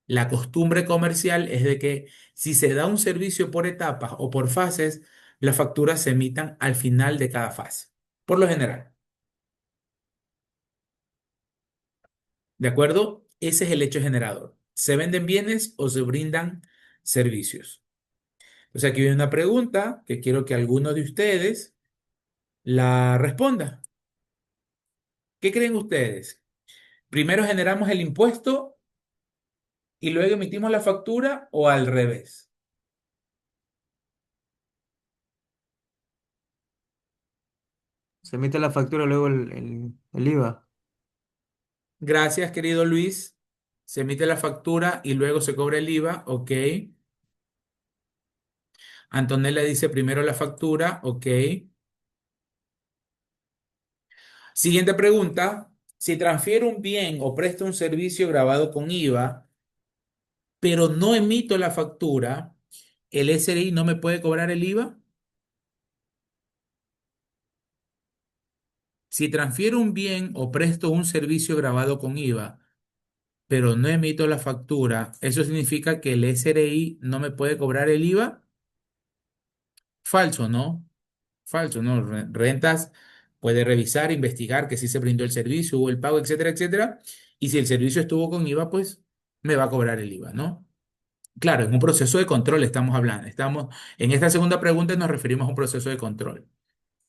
la costumbre comercial es de que si se da un servicio por etapas o por fases, las facturas se emitan al final de cada fase. Por lo general. ¿De acuerdo? Ese es el hecho generador. ¿Se venden bienes o se brindan servicios? O sea, aquí viene una pregunta que quiero que alguno de ustedes la responda. ¿Qué creen ustedes? ¿Primero generamos el impuesto y luego emitimos la factura o al revés? Se emite la factura, luego el IVA. Gracias, querido Luis. Se emite la factura y luego se cobra el IVA. Ok. Antonella dice primero la factura. Ok. Siguiente pregunta. Si transfiero un bien o presto un servicio grabado con IVA, pero no emito la factura, ¿el SRI no me puede cobrar el IVA? Si transfiero un bien o presto un servicio grabado con IVA, pero no emito la factura, ¿eso significa que el SRI no me puede cobrar el IVA? Falso, ¿no? Falso, ¿no? Rentas puede revisar, investigar que sí se brindó el servicio, hubo el pago, etcétera, etcétera. Y si el servicio estuvo con IVA, pues me va a cobrar el IVA, ¿no? Claro, en un proceso de control estamos hablando. En esta segunda pregunta nos referimos a un proceso de control,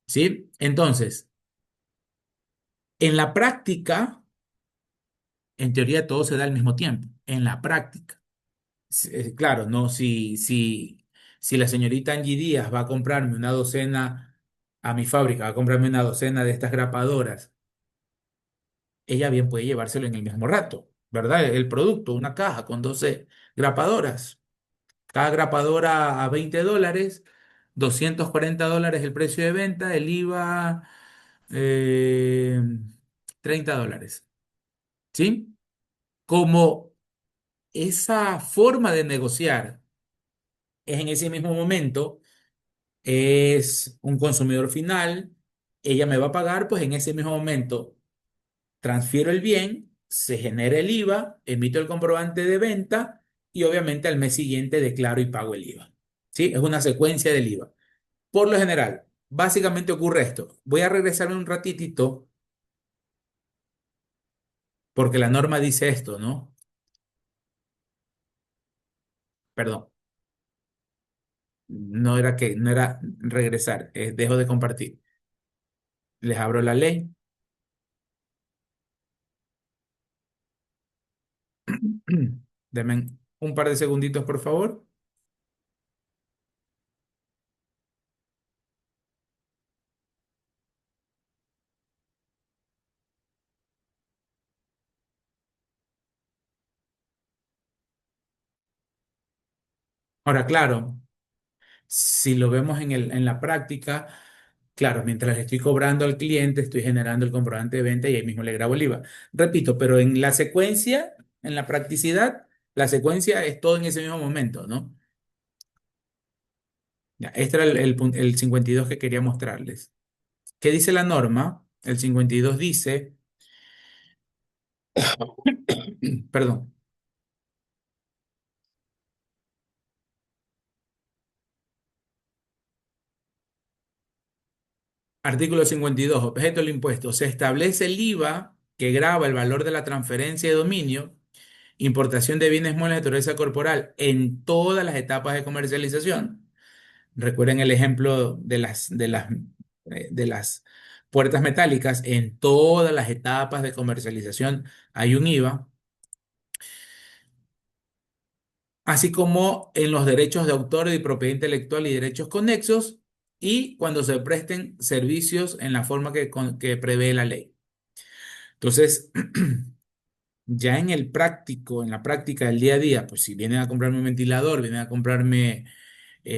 ¿sí? Entonces, en la práctica, en teoría todo se da al mismo tiempo. En la práctica. Claro, no, si la señorita Angie Díaz va a comprarme una docena a mi fábrica, va a comprarme una docena de estas grapadoras, ella bien puede llevárselo en el mismo rato, ¿verdad? El producto, una caja con 12 grapadoras. Cada grapadora a $20, $240 el precio de venta, el IVA eh, $30, ¿sí? Como esa forma de negociar es en ese mismo momento, es un consumidor final, ella me va a pagar, pues en ese mismo momento transfiero el bien, se genera el IVA, emito el comprobante de venta y obviamente al mes siguiente declaro y pago el IVA. ¿Sí? Es una secuencia del IVA. Por lo general, básicamente ocurre esto. Voy a regresarme un ratitito porque la norma dice esto, ¿no? Perdón, no era regresar, dejo de compartir. Les abro la ley. Denme un par de segunditos, por favor. Ahora, claro, si lo vemos en la práctica, claro, mientras le estoy cobrando al cliente, estoy generando el comprobante de venta y ahí mismo le grabo el IVA. Repito, pero en la secuencia En la practicidad, la secuencia es todo en ese mismo momento, ¿no? Ya, este era el 52 que quería mostrarles. ¿Qué dice la norma? El 52 dice, perdón, artículo 52, objeto del impuesto. Se establece el IVA que grava el valor de la transferencia de dominio, importación de bienes muebles de naturaleza corporal en todas las etapas de comercialización. Recuerden el ejemplo de las puertas metálicas. En todas las etapas de comercialización hay un IVA, así como en los derechos de autor y propiedad intelectual y derechos conexos, y cuando se presten servicios en la forma que prevé la ley. Entonces, ya en la práctica del día a día, pues si vienen a comprarme un ventilador, vienen a comprarme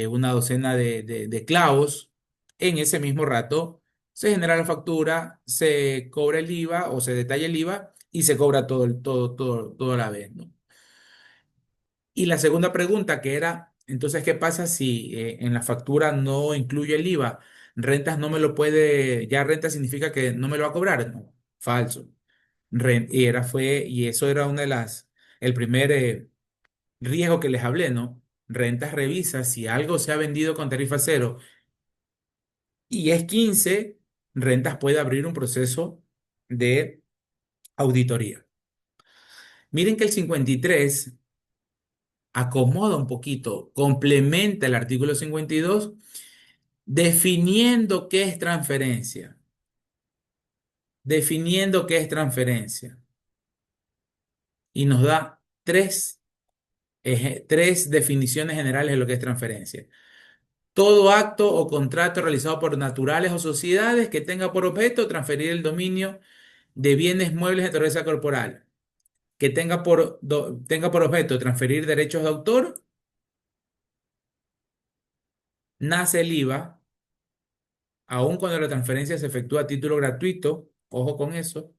una docena de clavos, en ese mismo rato se genera la factura, se cobra el IVA o se detalla el IVA y se cobra todo a la vez, ¿no? Y la segunda pregunta que era, entonces, ¿qué pasa si en la factura no incluye el IVA? Rentas no me lo puede, ya renta significa que no me lo va a cobrar. No, falso. Y eso era el primer riesgo que les hablé, ¿no? Rentas revisa si algo se ha vendido con tarifa cero y es 15, rentas puede abrir un proceso de auditoría. Miren que el 53 acomoda un poquito, complementa el artículo 52 definiendo qué es transferencia, definiendo qué es transferencia. Y nos da tres definiciones generales de lo que es transferencia. Todo acto o contrato realizado por naturales o sociedades que tenga por objeto transferir el dominio de bienes muebles de naturaleza corporal, que tenga por objeto transferir derechos de autor, nace el IVA, aun cuando la transferencia se efectúa a título gratuito, ojo con eso.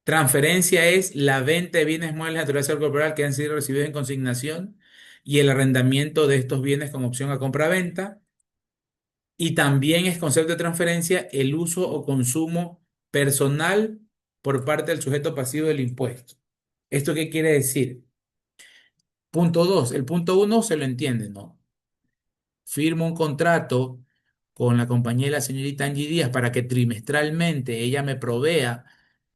Transferencia es la venta de bienes muebles de naturaleza corporal que han sido recibidos en consignación y el arrendamiento de estos bienes con opción a compra-venta. Y también es concepto de transferencia el uso o consumo personal por parte del sujeto pasivo del impuesto. ¿Esto qué quiere decir? Punto 2. El punto uno se lo entiende, ¿no? Firmo un contrato con la compañía de la señorita Angie Díaz para que trimestralmente ella me provea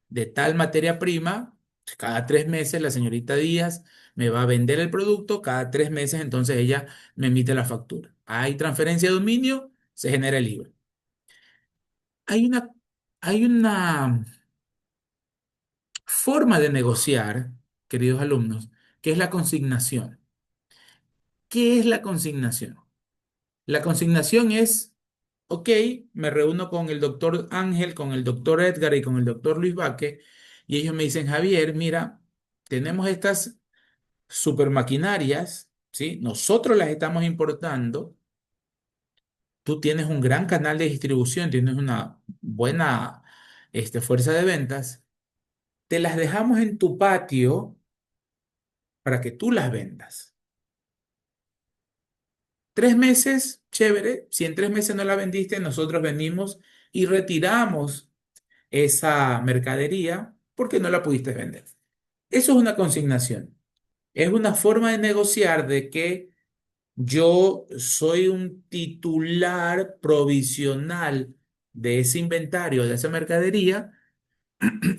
de tal materia prima. Cada 3 meses la señorita Díaz me va a vender el producto, cada 3 meses entonces ella me emite la factura. Hay transferencia de dominio, se genera el IVA. Hay una, hay una forma de negociar, queridos alumnos, que es la consignación. ¿Qué es la consignación? La consignación es, ok, me reúno con el doctor Ángel, con el doctor Edgar y con el doctor Luis Vaque, y ellos me dicen, Javier, mira, tenemos estas super maquinarias, ¿sí? Nosotros las estamos importando, tú tienes un gran canal de distribución, tienes una buena fuerza de ventas, te las dejamos en tu patio para que tú las vendas. 3 meses, chévere. Si en 3 meses no la vendiste, nosotros venimos y retiramos esa mercadería porque no la pudiste vender. Eso es una consignación. Es una forma de negociar de que yo soy un titular provisional de ese inventario, de esa mercadería,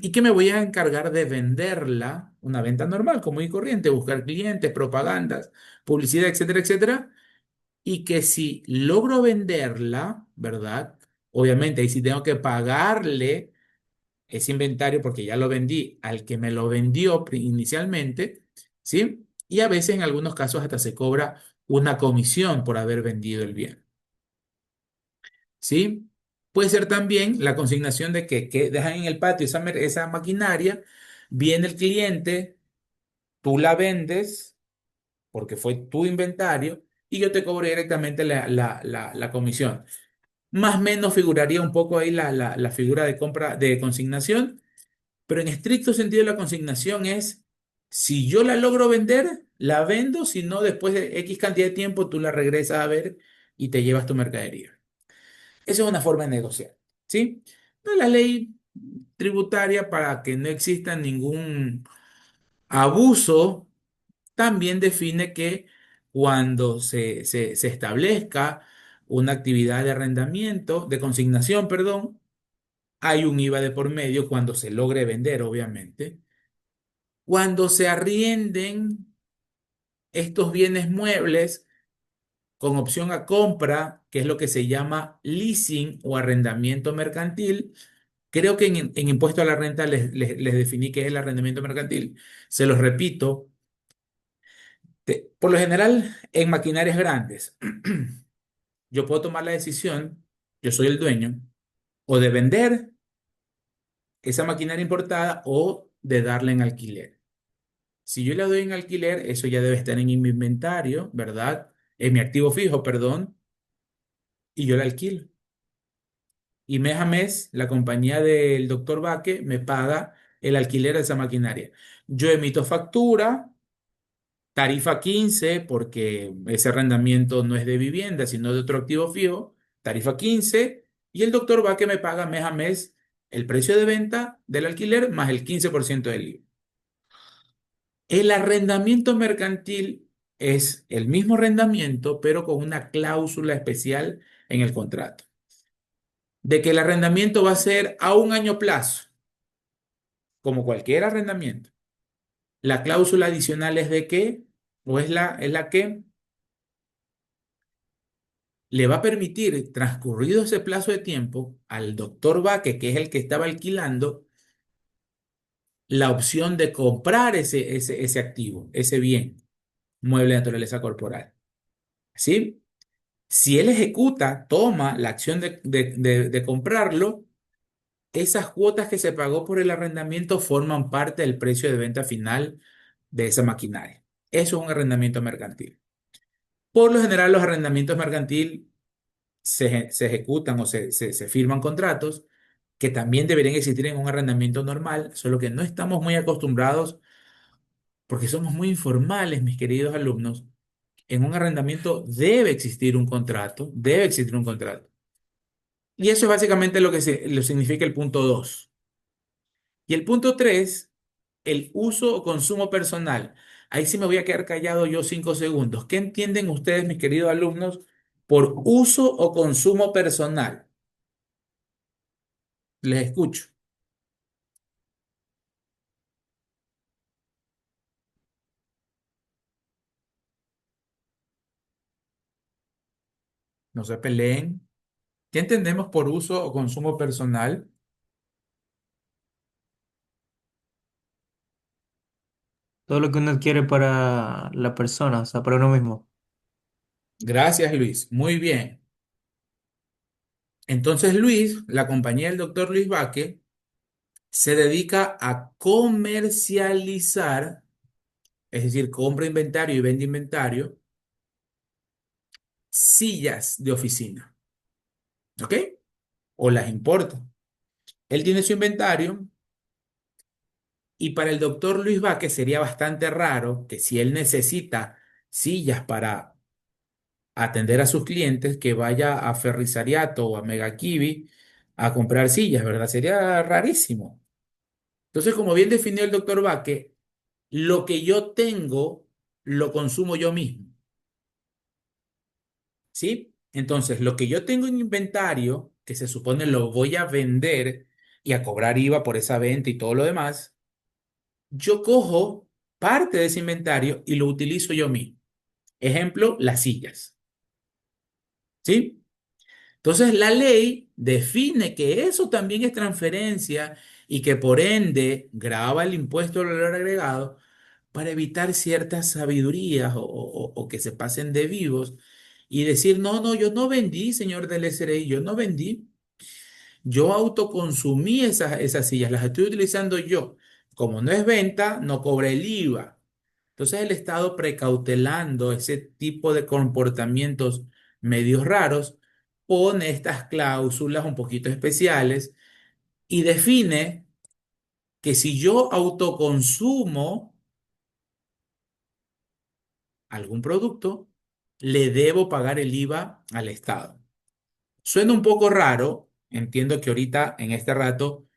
y que me voy a encargar de venderla, una venta normal, común y corriente, buscar clientes, propagandas, publicidad, etcétera, etcétera, y que si logro venderla, ¿verdad? Obviamente, ahí sí tengo que pagarle ese inventario porque ya lo vendí al que me lo vendió inicialmente, ¿sí? Y a veces en algunos casos hasta se cobra una comisión por haber vendido el bien, ¿sí? Puede ser también la consignación de que dejan en el patio esa maquinaria, viene el cliente, tú la vendes porque fue tu inventario y yo te cobro directamente la comisión. Más o menos figuraría un poco ahí la figura de compra de consignación. Pero en estricto sentido la consignación es, si yo la logro vender, la vendo, si no, después de X cantidad de tiempo tú la regresas a ver y te llevas tu mercadería. Esa es una forma de negociar, ¿sí? No, la ley tributaria, para que no exista ningún abuso, también define que cuando se establezca una actividad de arrendamiento, de consignación, perdón, hay un IVA de por medio cuando se logre vender, obviamente. Cuando se arrienden estos bienes muebles con opción a compra, que es lo que se llama leasing o arrendamiento mercantil, creo que en impuesto a la renta les definí qué es el arrendamiento mercantil. Se los repito, por lo general en maquinarias grandes, yo puedo tomar la decisión, yo soy el dueño, o de vender esa maquinaria importada o de darla en alquiler. Si yo la doy en alquiler, eso ya debe estar en mi inventario, ¿verdad? En mi activo fijo, perdón, y yo la alquilo. Y mes a mes, la compañía del doctor Baque me paga el alquiler de esa maquinaria. Yo emito factura, tarifa 15 porque ese arrendamiento no es de vivienda, sino de otro activo fijo, tarifa 15 y el doctor Baque me paga mes a mes el precio de venta del alquiler más el 15% del IVA. El arrendamiento mercantil es el mismo arrendamiento, pero con una cláusula especial en el contrato, de que el arrendamiento va a ser a un año plazo, como cualquier arrendamiento. La cláusula adicional es de que, o es la que le va a permitir, transcurrido ese plazo de tiempo, al doctor Vaque, que es el que estaba alquilando, la opción de comprar ese activo, ese bien mueble de naturaleza corporal. ¿Sí? Si él ejecuta, toma la acción de comprarlo, esas cuotas que se pagó por el arrendamiento forman parte del precio de venta final de esa maquinaria. Eso es un arrendamiento mercantil. Por lo general, los arrendamientos mercantiles se ejecutan o se firman contratos que también deberían existir en un arrendamiento normal, solo que no estamos muy acostumbrados porque somos muy informales, mis queridos alumnos. En un arrendamiento debe existir un contrato, debe existir un contrato. Y eso es básicamente lo significa el punto 2. Y el punto 3, el uso o consumo personal. Ahí sí me voy a quedar callado yo 5 segundos. ¿Qué entienden ustedes, mis queridos alumnos, por uso o consumo personal? Les escucho. No se peleen. ¿Qué entendemos por uso o consumo personal? Todo lo que uno quiere para la persona, o sea, para uno mismo. Gracias, Luis. Muy bien. Entonces, Luis, la compañía del doctor Luis Vaque, se dedica a comercializar, es decir, compra inventario y vende inventario, sillas de oficina, ¿ok? O las importa. Él tiene su inventario y para el doctor Luis Vaque sería bastante raro que si él necesita sillas para atender a sus clientes, que vaya a Ferrisariato o a Mega Kiwi a comprar sillas, ¿verdad? Sería rarísimo. Entonces, como bien definió el doctor Vaque, lo que yo tengo lo consumo yo mismo, ¿sí? Entonces, lo que yo tengo en inventario, que se supone lo voy a vender y a cobrar IVA por esa venta y todo lo demás, yo cojo parte de ese inventario y lo utilizo yo mismo. Ejemplo, las sillas, ¿sí? Entonces, la ley define que eso también es transferencia y que por ende grava el impuesto al valor agregado para evitar ciertas sabidurías o que se pasen de vivos y decir, no, no, yo no vendí, señor del SRI, yo no vendí. Yo autoconsumí esas sillas, las estoy utilizando yo. Como no es venta, no cobré el IVA. Entonces el Estado, precautelando ese tipo de comportamientos medios raros, pone estas cláusulas un poquito especiales y define que si yo autoconsumo algún producto, le debo pagar el IVA al Estado. Suena un poco raro, entiendo que ahorita en este rato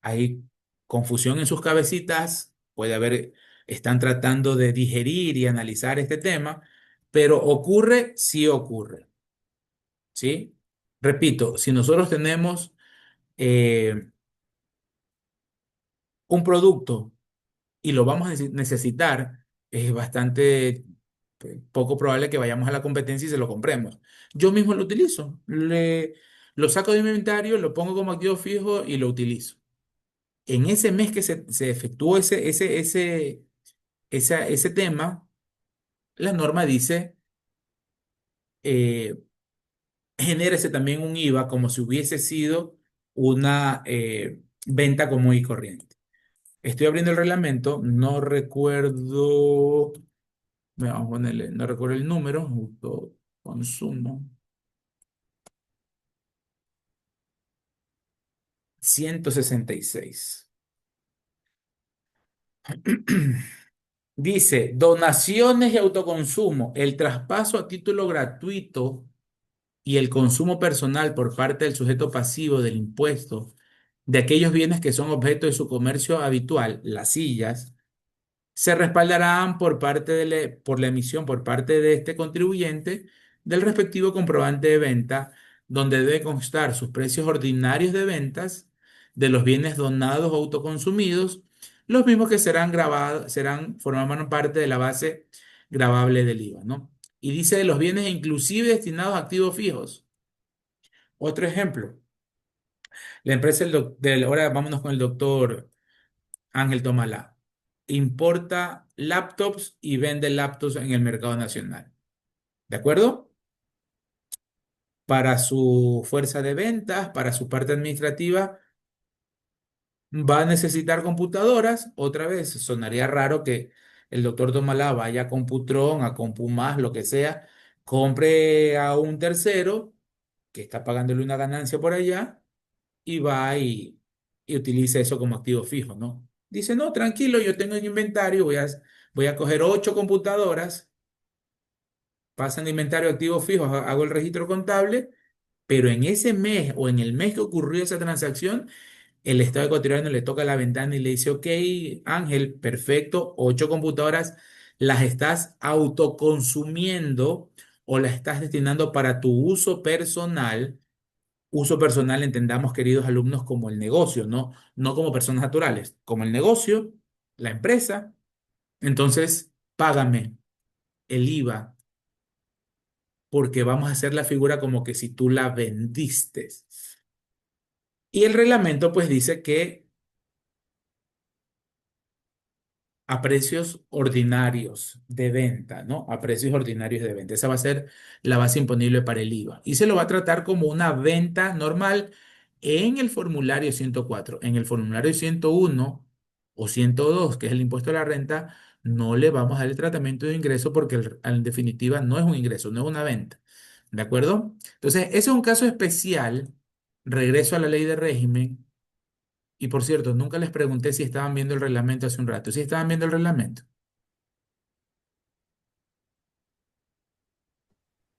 hay confusión en sus cabecitas, puede haber, están tratando de digerir y analizar este tema, pero ocurre, sí ocurre, ¿sí? Repito, si nosotros tenemos eh, un producto y lo vamos a necesitar, es bastante poco probable que vayamos a la competencia y se lo compremos. Yo mismo lo utilizo, lo saco de mi inventario, lo pongo como activo fijo y lo utilizo. En ese mes que se efectuó ese tema, la norma dice, eh, genérese también un IVA como si hubiese sido una venta común y corriente. Estoy abriendo el reglamento, no recuerdo, vamos a ponerle, no recuerdo el número, consumo, 166. Dice, donaciones y autoconsumo, el traspaso a título gratuito y el consumo personal por parte del sujeto pasivo del impuesto de aquellos bienes que son objeto de su comercio habitual, las sillas, se respaldarán por la emisión por parte de este contribuyente del respectivo comprobante de venta, donde debe constar sus precios ordinarios de ventas de los bienes donados o autoconsumidos, los mismos que serán grabados, formarán parte de la base gravable del IVA, ¿no? Y dice de los bienes inclusive destinados a activos fijos. Otro ejemplo, la empresa ahora vámonos con el doctor Ángel Tomalá. Importa laptops y vende laptops en el mercado nacional. ¿De acuerdo? Para su fuerza de ventas, para su parte administrativa, va a necesitar computadoras. Otra vez, sonaría raro que el doctor Tomalá vaya a Computron, a Compumás, lo que sea, compre a un tercero que está pagándole una ganancia por allá y va y utiliza eso como activo fijo, ¿no? Dice, no, tranquilo, yo tengo en inventario, voy a coger 8 computadoras, pasan de inventario a activo fijo, hago el registro contable, pero en ese mes o en el mes que ocurrió esa transacción, el Estado ecuatoriano le toca la ventana y le dice, ok, Ángel, perfecto, 8 computadoras las estás autoconsumiendo o las estás destinando para tu uso personal, entendamos, queridos alumnos, como el negocio, ¿no? No como personas naturales, como el negocio, la empresa. Entonces, págame el IVA porque vamos a hacer la figura como que si tú la vendiste. Y el reglamento pues dice que a precios ordinarios de venta, ¿no? A precios ordinarios de venta. Esa va a ser la base imponible para el IVA. Y se lo va a tratar como una venta normal en el formulario 104. En el formulario 101 o 102, que es el impuesto a la renta, no le vamos a dar el tratamiento de ingreso porque en definitiva no es un ingreso, no es una venta. ¿De acuerdo? Entonces, ese es un caso especial. Regreso a la ley de régimen. Y por cierto, nunca les pregunté si estaban viendo el reglamento hace un rato. ¿Sí estaban viendo el reglamento?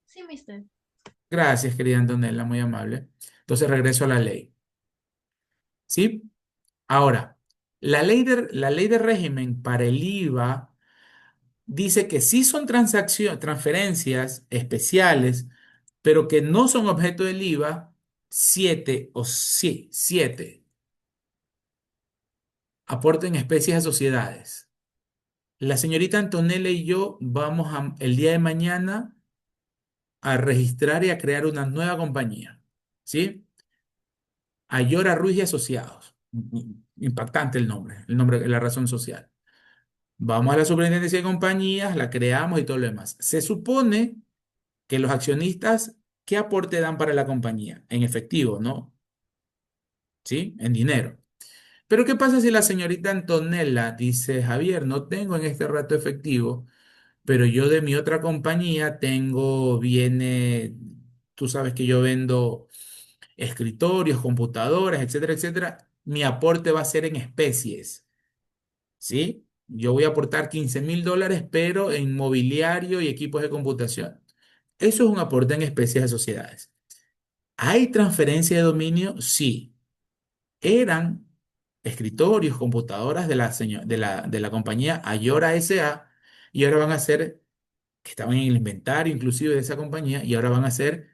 Sí, mister. Gracias, querida Antonella, muy amable. Entonces regreso a la ley. ¿Sí? Ahora, la ley de régimen para el IVA dice que sí son transferencias especiales, pero que no son objeto del IVA, siete, aporte en especies a sociedades. La señorita Antonella y yo vamos el día de mañana a registrar y a crear una nueva compañía. ¿Sí? Ayora Ruiz y Asociados. Impactante el nombre, la razón social. Vamos a la superintendencia de compañías, la creamos y todo lo demás. Se supone que los accionistas, ¿qué aporte dan para la compañía? En efectivo, ¿no? ¿Sí? En dinero. Pero ¿qué pasa si la señorita Antonella dice, Javier, no tengo en este rato efectivo, pero yo de mi otra compañía tú sabes que yo vendo escritorios, computadoras, etcétera, etcétera. mi aporte va a ser en especies, ¿sí? Yo voy a aportar $15,000, pero en mobiliario y equipos de computación. Eso es un aporte en especies a sociedades. ¿Hay transferencia de dominio? Sí. Eran escritorios, computadoras de la compañía Ayora SA y ahora van a ser, que estaban en el inventario inclusive de esa compañía, y ahora van a ser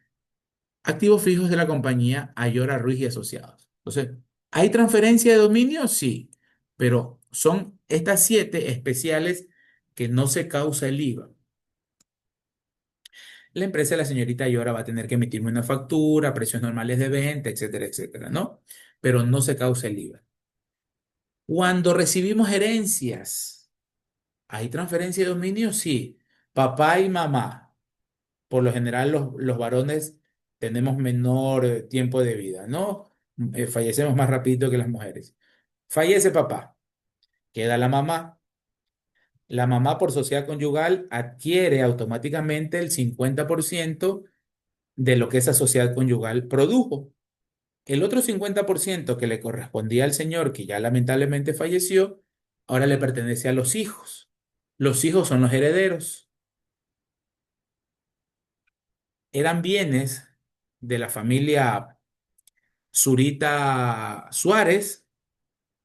activos fijos de la compañía Ayora Ruiz y Asociados. Entonces, ¿hay transferencia de dominio? Sí, pero son estas 7 especiales que no se causa el IVA. La empresa de la señorita Ayora va a tener que emitirme una factura, precios normales de venta, etcétera, etcétera, ¿no? Pero no se causa el IVA. Cuando recibimos herencias, ¿hay transferencia de dominio? Sí. Papá y mamá. Por lo general, los varones tenemos menor tiempo de vida, ¿no? Fallecemos más rápido que las mujeres. Fallece papá, queda la mamá. La mamá por sociedad conyugal adquiere automáticamente el 50% de lo que esa sociedad conyugal produjo. El otro 50% que le correspondía al señor que ya lamentablemente falleció, ahora le pertenece a los hijos. Los hijos son los herederos. Eran bienes de la familia Zurita Suárez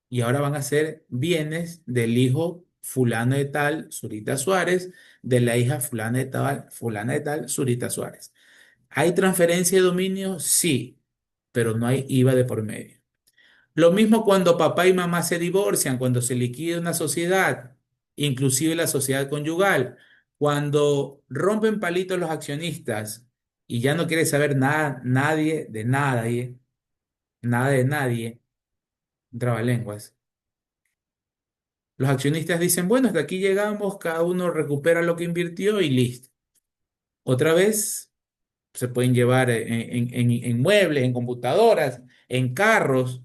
y ahora van a ser bienes del hijo fulano de tal, Zurita Suárez, de la hija fulana de tal, Zurita Suárez. ¿Hay transferencia de dominio? Sí, pero no hay IVA de por medio. Lo mismo cuando papá y mamá se divorcian, cuando se liquida una sociedad, inclusive la sociedad conyugal, cuando rompen palitos los accionistas y ya no quiere saber nada, nadie de nadie, nada de nadie, trabalenguas. Los accionistas dicen, bueno, hasta aquí llegamos, cada uno recupera lo que invirtió y listo. Otra vez se pueden llevar en muebles, en computadoras, en carros.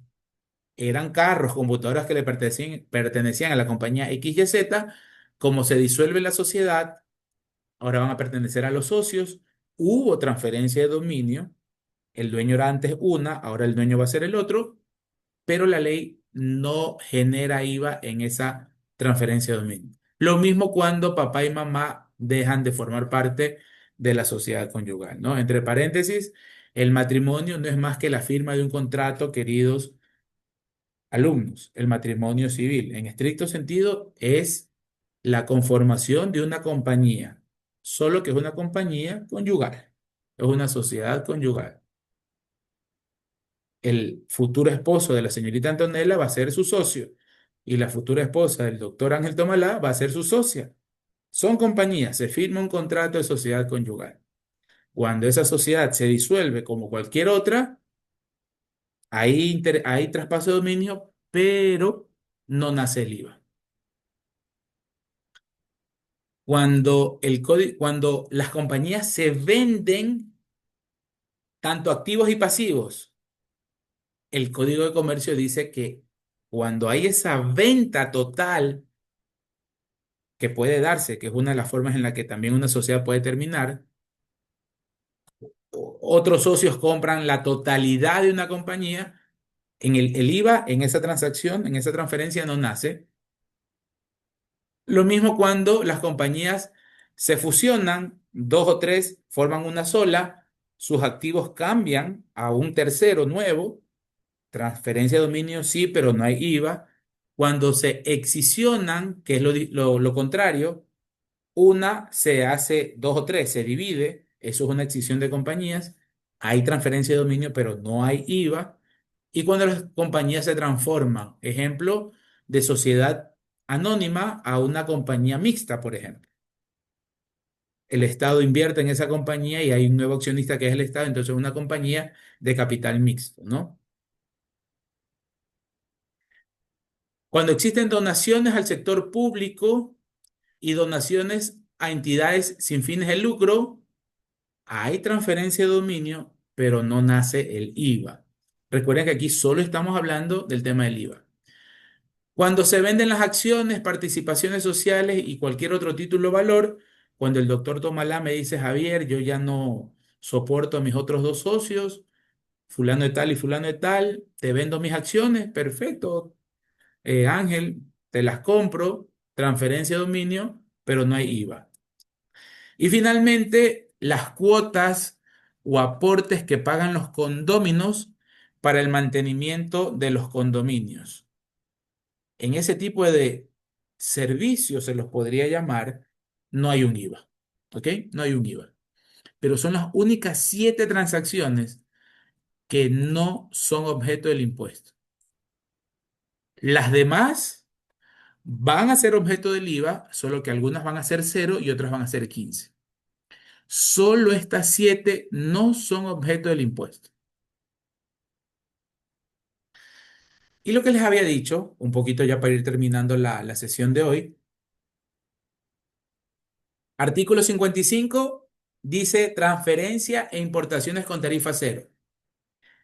Eran carros, computadoras que le pertenecían a la compañía XYZ. Como se disuelve la sociedad, ahora van a pertenecer a los socios. Hubo transferencia de dominio. El dueño era antes una, ahora el dueño va a ser el otro, pero la ley no genera IVA en esa transferencia de dominio. Lo mismo cuando papá y mamá dejan de formar parte de la sociedad conyugal, ¿no? Entre paréntesis, el matrimonio no es más que la firma de un contrato, queridos alumnos. El matrimonio civil, en estricto sentido, es la conformación de una compañía, solo que es una compañía conyugal, es una sociedad conyugal. El futuro esposo de la señorita Antonella va a ser su socio y la futura esposa del doctor Ángel Tomalá va a ser su socia. Son compañías, se firma un contrato de sociedad conyugal. Cuando esa sociedad se disuelve como cualquier otra, hay traspaso de dominio, pero no nace el IVA. Cuando las compañías se venden, tanto activos y pasivos, el Código de Comercio dice que cuando hay esa venta total que puede darse, que es una de las formas en la que también una sociedad puede terminar, otros socios compran la totalidad de una compañía, el IVA en esa transacción, en esa transferencia no nace. Lo mismo cuando las compañías se fusionan, dos o tres forman una sola, sus activos cambian a un tercero nuevo, transferencia de dominio sí, pero no hay IVA. Cuando se excisionan, que es lo contrario, una se hace dos o tres, se divide, eso es una escisión de compañías, hay transferencia de dominio, pero no hay IVA. Y cuando las compañías se transforman, ejemplo, de sociedad anónima a una compañía mixta, por ejemplo. El Estado invierte en esa compañía y hay un nuevo accionista que es el Estado, entonces es una compañía de capital mixto, ¿no? Cuando existen donaciones al sector público y donaciones a entidades sin fines de lucro, hay transferencia de dominio, pero no nace el IVA. Recuerden que aquí solo estamos hablando del tema del IVA. Cuando se venden las acciones, participaciones sociales y cualquier otro título o valor, cuando el doctor Tomalá me dice, Javier, yo ya no soporto a mis otros dos socios, fulano de tal y fulano de tal, te vendo mis acciones, perfecto, Ángel, te las compro, transferencia de dominio, pero no hay IVA. Y finalmente, las cuotas o aportes que pagan los condóminos para el mantenimiento de los condominios. En ese tipo de servicios se los podría llamar, no hay un IVA. ¿Ok? No hay un IVA. Pero son las únicas 7 transacciones que no son objeto del impuesto. Las demás van a ser objeto del IVA, solo que algunas van a ser 0 y otras van a ser 15. Solo estas 7 no son objeto del impuesto. Y lo que les había dicho, un poquito ya para ir terminando la sesión de hoy, artículo 55 dice transferencia e importaciones con tarifa cero.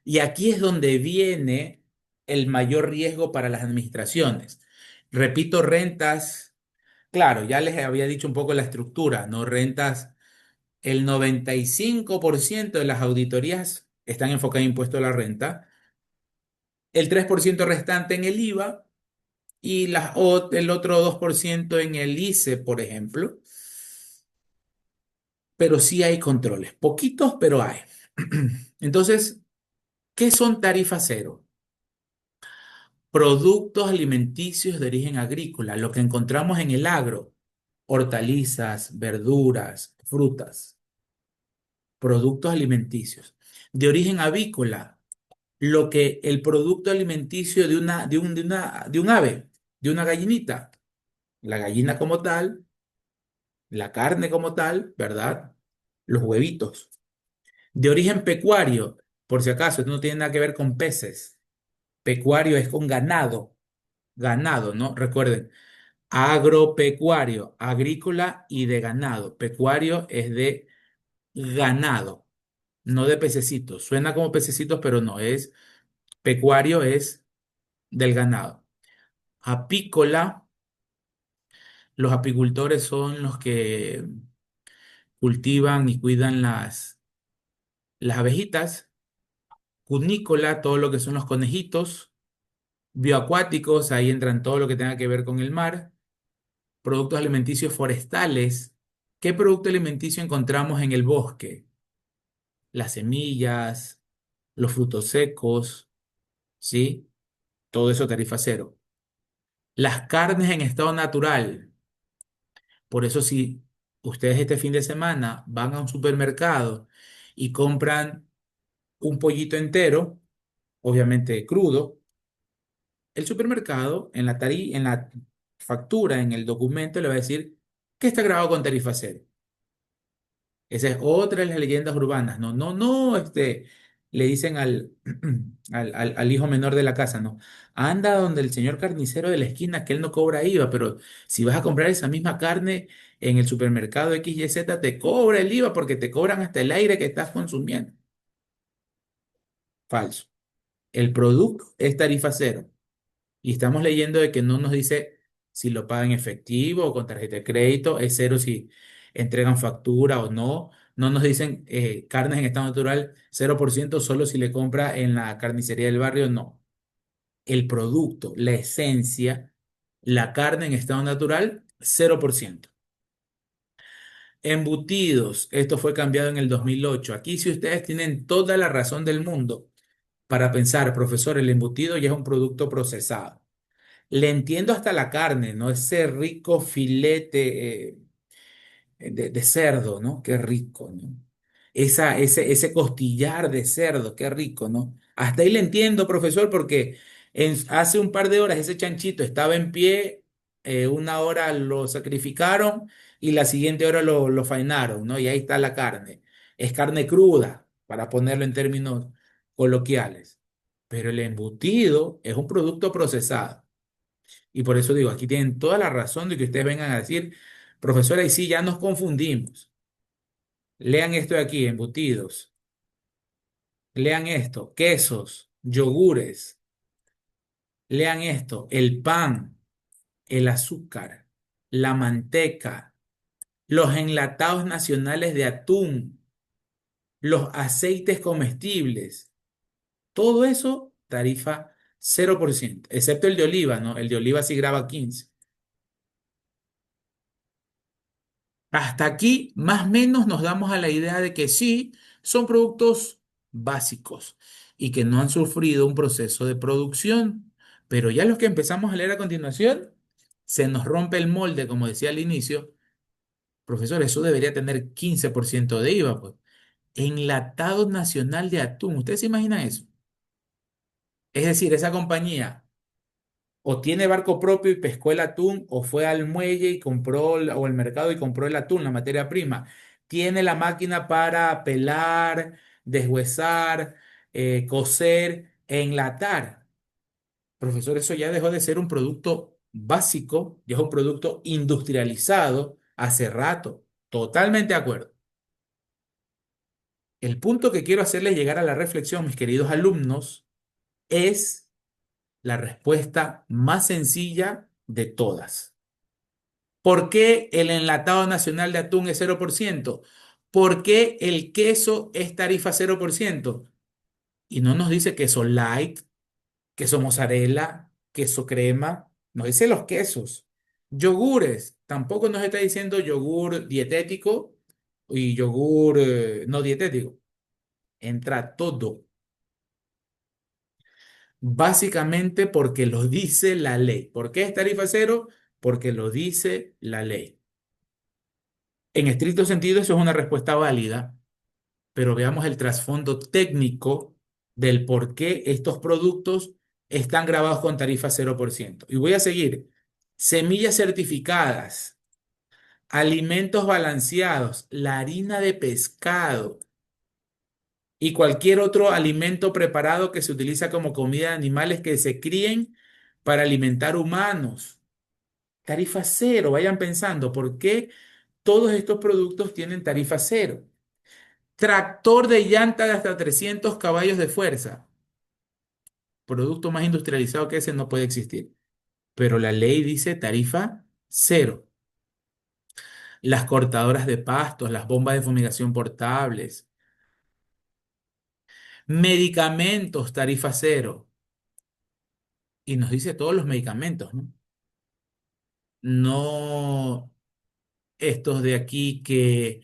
Y aquí es donde viene el mayor riesgo para las administraciones. Repito, rentas, claro, ya les había dicho un poco la estructura, ¿no? Rentas, el 95% de las auditorías están enfocadas en impuesto a la renta, el 3% restante en el IVA y el otro 2% en el ICE, por ejemplo. Pero sí hay controles, poquitos, pero hay. Entonces, ¿qué son tarifas cero? Productos alimenticios de origen agrícola, lo que encontramos en el agro, hortalizas, verduras, frutas, productos alimenticios. De origen avícola, lo que el producto alimenticio de un ave, de una gallinita, la gallina como tal, la carne como tal, ¿verdad? Los huevitos. De origen pecuario, por si acaso, esto no tiene nada que ver con peces. Pecuario es con ganado, ganado, ¿no? Recuerden, agropecuario, agrícola y de ganado. Pecuario es de ganado, no de pececitos. Suena como pececitos, pero no es. Pecuario es del ganado. Apícola, los apicultores son los que cultivan y cuidan las abejitas. Cunícola, todo lo que son los conejitos. Bioacuáticos, ahí entran todo lo que tenga que ver con el mar. Productos alimenticios forestales. ¿Qué producto alimenticio encontramos en el bosque? Las semillas, los frutos secos, ¿sí? Todo eso tarifa cero. Las carnes en estado natural. Por eso si ustedes este fin de semana van a un supermercado y compran un pollito entero, obviamente crudo, el supermercado en la factura, en el documento, le va a decir que está grabado con tarifa cero. Esa es otra de las leyendas urbanas. No, no, no, le dicen al hijo menor de la casa, no. Anda donde el señor carnicero de la esquina, que él no cobra IVA, pero si vas a comprar esa misma carne en el supermercado XYZ, te cobra el IVA porque te cobran hasta el aire que estás consumiendo. Falso. El producto es tarifa cero. Y estamos leyendo de que no nos dice si lo pagan en efectivo o con tarjeta de crédito, es cero si entregan factura o no. No nos dicen carnes en estado natural 0% solo si le compra en la carnicería del barrio, no. El producto, la esencia, la carne en estado natural, 0%. Embutidos, esto fue cambiado en el 2008. Aquí si ustedes tienen toda la razón del mundo para pensar, profesor, el embutido ya es un producto procesado. Le entiendo hasta la carne, ¿no? Ese rico filete de cerdo, ¿no? Qué rico, ¿no? Ese costillar de cerdo, qué rico, ¿no? Hasta ahí le entiendo, profesor, porque hace un par de horas ese chanchito estaba en pie, una hora lo sacrificaron y la siguiente hora lo faenaron, ¿no? Y ahí está la carne. Es carne cruda, para ponerlo en términos coloquiales. Pero el embutido es un producto procesado. Y por eso digo, aquí tienen toda la razón de que ustedes vengan a decir, profesora, y sí, ya nos confundimos. Lean esto de aquí, embutidos. Lean esto, quesos, yogures. Lean esto, el pan, el azúcar, la manteca, los enlatados nacionales de atún, los aceites comestibles. Todo eso, tarifa 0%, excepto el de oliva, ¿no? El de oliva sí graba 15%. Hasta aquí, más o menos, nos damos a la idea de que sí, son productos básicos y que no han sufrido un proceso de producción. Pero ya los que empezamos a leer a continuación, se nos rompe el molde, como decía al inicio. Profesor, eso debería tener 15% de IVA, pues. Enlatado Nacional de Atún, ¿ustedes se imaginan eso? Es decir, esa compañía o tiene barco propio y pescó el atún, o fue al muelle y compró, o al mercado y compró el atún, la materia prima. Tiene la máquina para pelar, deshuesar, cocer, e enlatar. Profesor, eso ya dejó de ser un producto básico, ya es un producto industrializado hace rato. Totalmente de acuerdo. El punto que quiero hacerles llegar a la reflexión, mis queridos alumnos, es la respuesta más sencilla de todas. ¿Por qué el enlatado nacional de atún es 0%? ¿Por qué el queso es tarifa 0%? Y no nos dice queso light, queso mozzarella, queso crema, nos dice los quesos. Yogures, tampoco nos está diciendo yogur dietético y yogur no dietético. Entra todo. Básicamente porque lo dice la ley. ¿Por qué es tarifa cero? Porque lo dice la ley. En estricto sentido, eso es una respuesta válida, pero veamos el trasfondo técnico del por qué estos productos están grabados con tarifa 0%. Y voy a seguir. Semillas certificadas, alimentos balanceados, la harina de pescado y cualquier otro alimento preparado que se utiliza como comida de animales que se críen para alimentar humanos. Tarifa cero, vayan pensando, ¿por qué todos estos productos tienen tarifa cero? Tractor de llanta de hasta 300 caballos de fuerza. Producto más industrializado que ese no puede existir. Pero la ley dice tarifa cero. Las cortadoras de pastos, las bombas de fumigación portables, medicamentos, tarifa cero. Y nos dice todos los medicamentos, ¿no? No estos de aquí que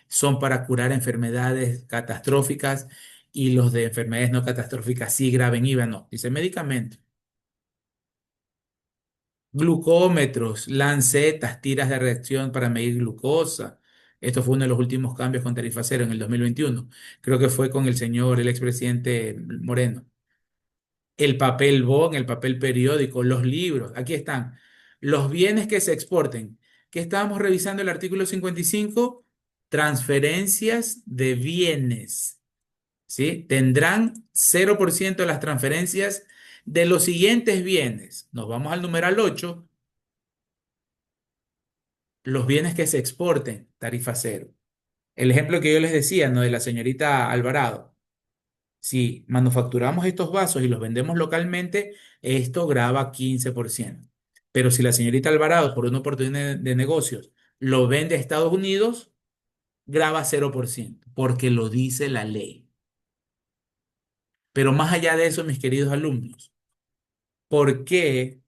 son para curar enfermedades catastróficas y los de enfermedades no catastróficas sí graben IVA, no. Dice medicamentos. Glucómetros, lancetas, tiras de reacción para medir glucosa. Esto fue uno de los últimos cambios con tarifa cero en el 2021. Creo que fue con el señor, el expresidente Moreno. El papel bond, el papel periódico, los libros. Aquí están. Los bienes que se exporten. ¿Qué estábamos revisando el artículo 55? Transferencias de bienes. ¿Sí? Tendrán 0% de las transferencias de los siguientes bienes. Nos vamos al numeral 8. Los bienes que se exporten, tarifa cero. El ejemplo que yo les decía, ¿no? De la señorita Alvarado. Si manufacturamos estos vasos y los vendemos localmente, esto graba 15%. Pero si la señorita Alvarado, por una oportunidad de negocios, lo vende a Estados Unidos, graba 0%, porque lo dice la ley. Pero más allá de eso, mis queridos alumnos, ¿por qué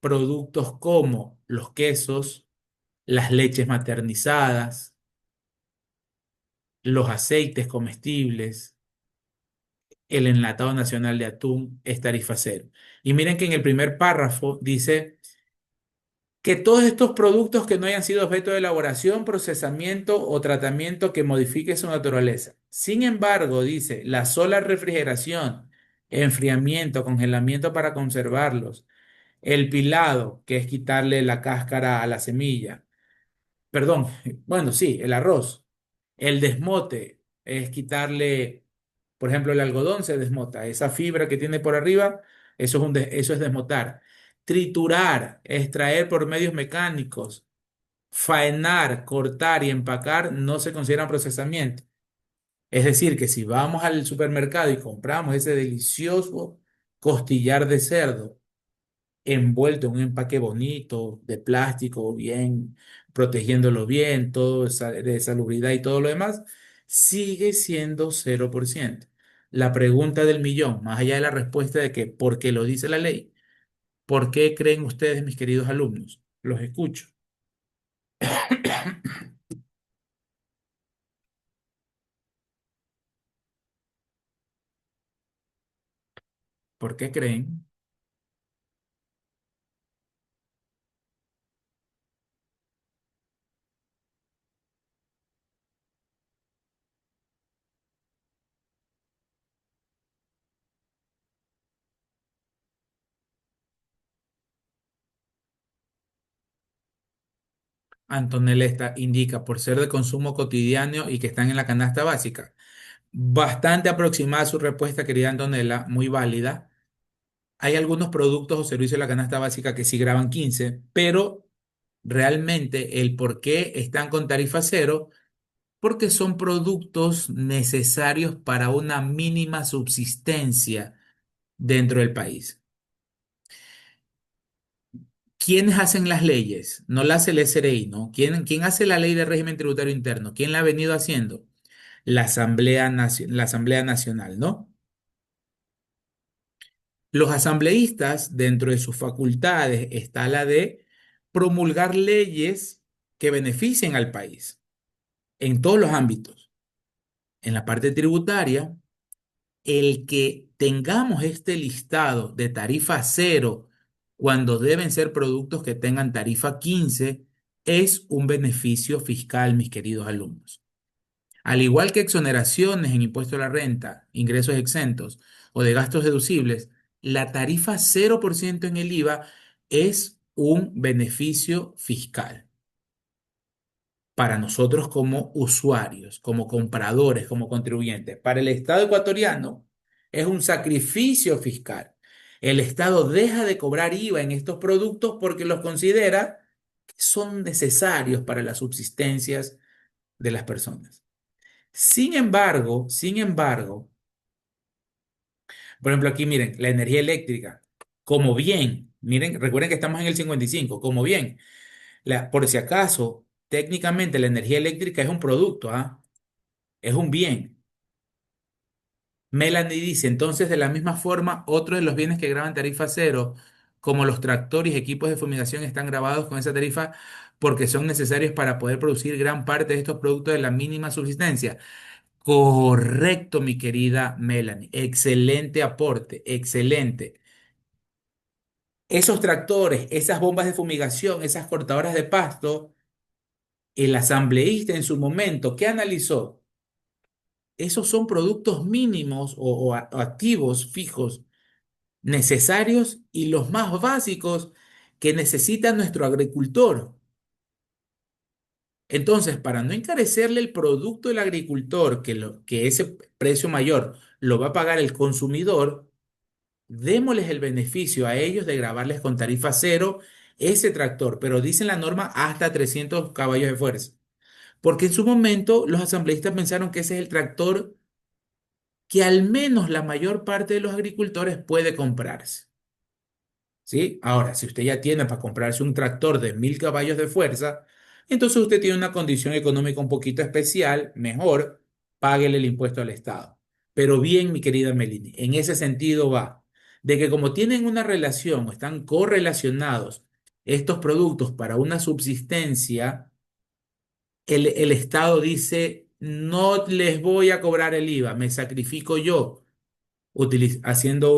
productos como los quesos, las leches maternizadas, los aceites comestibles, el enlatado nacional de atún es tarifa cero? Y miren que en el primer párrafo dice que todos estos productos que no hayan sido objeto de elaboración, procesamiento o tratamiento que modifique su naturaleza. Sin embargo, dice, la sola refrigeración, enfriamiento, congelamiento para conservarlos, el pilado, que es quitarle la cáscara a la semilla, perdón, bueno, sí, el arroz. El desmote es quitarle, por ejemplo, el algodón se desmota. Esa fibra que tiene por arriba, eso es desmotar. Triturar, extraer por medios mecánicos. Faenar, cortar y empacar no se consideran procesamiento. Es decir, que si vamos al supermercado y compramos ese delicioso costillar de cerdo, envuelto en un empaque bonito, de plástico, bien, protegiéndolo bien, todo de salubridad y todo lo demás, sigue siendo 0%. la pregunta del millón, más allá de la respuesta de que porque lo dice la ley, ¿por qué creen ustedes, mis queridos alumnos? Los escucho. ¿Por qué creen? Antonella indica por ser de consumo cotidiano y que están en la canasta básica. Bastante aproximada su respuesta, querida Antonella, muy válida. Hay algunos productos o servicios de la canasta básica que sí graban 15, pero realmente el por qué están con tarifa cero, porque son productos necesarios para una mínima subsistencia dentro del país. ¿Quiénes hacen las leyes? No las hace el SRI, ¿no? ¿Quién hace la ley de régimen tributario interno? ¿Quién la ha venido haciendo? La Asamblea Nacional, ¿no? Los asambleístas, dentro de sus facultades, está la de promulgar leyes que beneficien al país en todos los ámbitos. En la parte tributaria, el que tengamos este listado de tarifa cero cuando deben ser productos que tengan tarifa 15 es un beneficio fiscal, mis queridos alumnos. Al igual que exoneraciones en impuesto a la renta, ingresos exentos o de gastos deducibles, la tarifa 0% en el IVA es un beneficio fiscal para nosotros como usuarios, como compradores, como contribuyentes. Para el Estado ecuatoriano es un sacrificio fiscal. El Estado deja de cobrar IVA en estos productos porque los considera que son necesarios para las subsistencias de las personas. Sin embargo, por ejemplo, aquí miren, la energía eléctrica, como bien, miren, recuerden que estamos en el 55, como bien, por si acaso, técnicamente la energía eléctrica es un producto, ¿ah? Es un bien. Melanie dice, entonces, de la misma forma, otros de los bienes que graban tarifa cero, como los tractores y equipos de fumigación, están grabados con esa tarifa porque son necesarios para poder producir gran parte de estos productos de la mínima subsistencia. Correcto, mi querida Melanie. Excelente aporte, excelente. Esos tractores, esas bombas de fumigación, esas cortadoras de pasto, el asambleísta en su momento, ¿qué analizó? Esos son productos mínimos o activos fijos necesarios y los más básicos que necesita nuestro agricultor. Entonces, para no encarecerle el producto del agricultor, que ese precio mayor lo va a pagar el consumidor, démosles el beneficio a ellos de grabarles con tarifa cero ese tractor, pero dice la norma hasta 300 caballos de fuerza. Porque en su momento los asambleístas pensaron que ese es el tractor que al menos la mayor parte de los agricultores puede comprarse. ¿Sí? Ahora, si usted ya tiene para comprarse un tractor de 1000 caballos de fuerza, entonces usted tiene una condición económica un poquito especial, mejor, páguele el impuesto al Estado. Pero bien, mi querida Melanie, en ese sentido va, de que como tienen una relación o están correlacionados estos productos para una subsistencia, el Estado dice, no les voy a cobrar el IVA, me sacrifico yo haciendo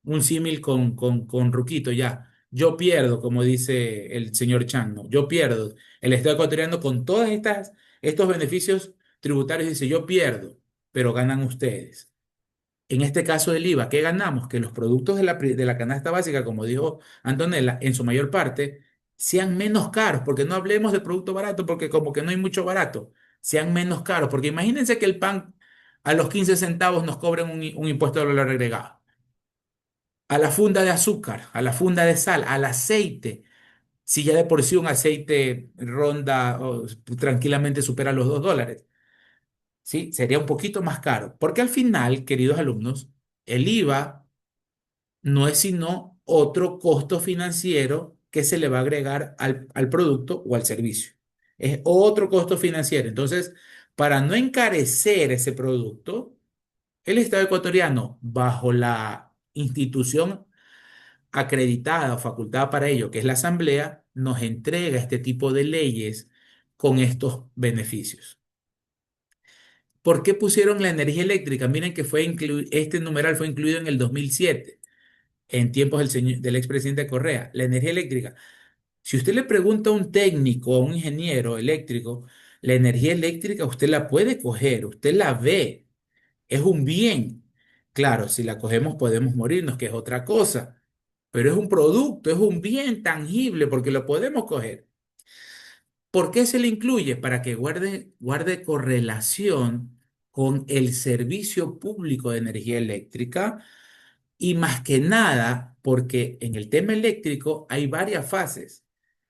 un símil con Ruquito, ya. Yo pierdo, como dice el señor Chan, ¿no? Yo pierdo. El Estado ecuatoriano con estos beneficios tributarios dice, yo pierdo, pero ganan ustedes. En este caso del IVA, ¿qué ganamos? Que los productos de la canasta básica, como dijo Antonella, en su mayor parte, sean menos caros, porque no hablemos de producto barato, porque como que no hay mucho barato, sean menos caros, porque imagínense que el pan a los 15 centavos nos cobren un impuesto de valor agregado, a la funda de azúcar, a la funda de sal, al aceite, si ya de por sí un aceite ronda o tranquilamente supera los $2. ¿Sí? Sería un poquito más caro, porque al final, queridos alumnos, el IVA no es sino otro costo financiero que se le va a agregar al producto o al servicio. Es otro costo financiero. Entonces, para no encarecer ese producto, El Estado ecuatoriano, bajo la institución acreditada o facultada para ello, que es la Asamblea, nos entrega este tipo de leyes con estos beneficios. ¿Por qué pusieron la energía eléctrica? Miren que este numeral fue incluido en el 2007, en tiempos del expresidente Correa. La energía eléctrica. Si usted le pregunta a un técnico, a un ingeniero eléctrico, la energía eléctrica usted la puede coger, usted la ve, es un bien. Claro, si la cogemos podemos morirnos, que es otra cosa, pero es un producto, es un bien tangible porque lo podemos coger. ¿Por qué se le incluye? Para que guarde correlación con el servicio público de energía eléctrica y más que nada porque en el tema eléctrico hay varias fases.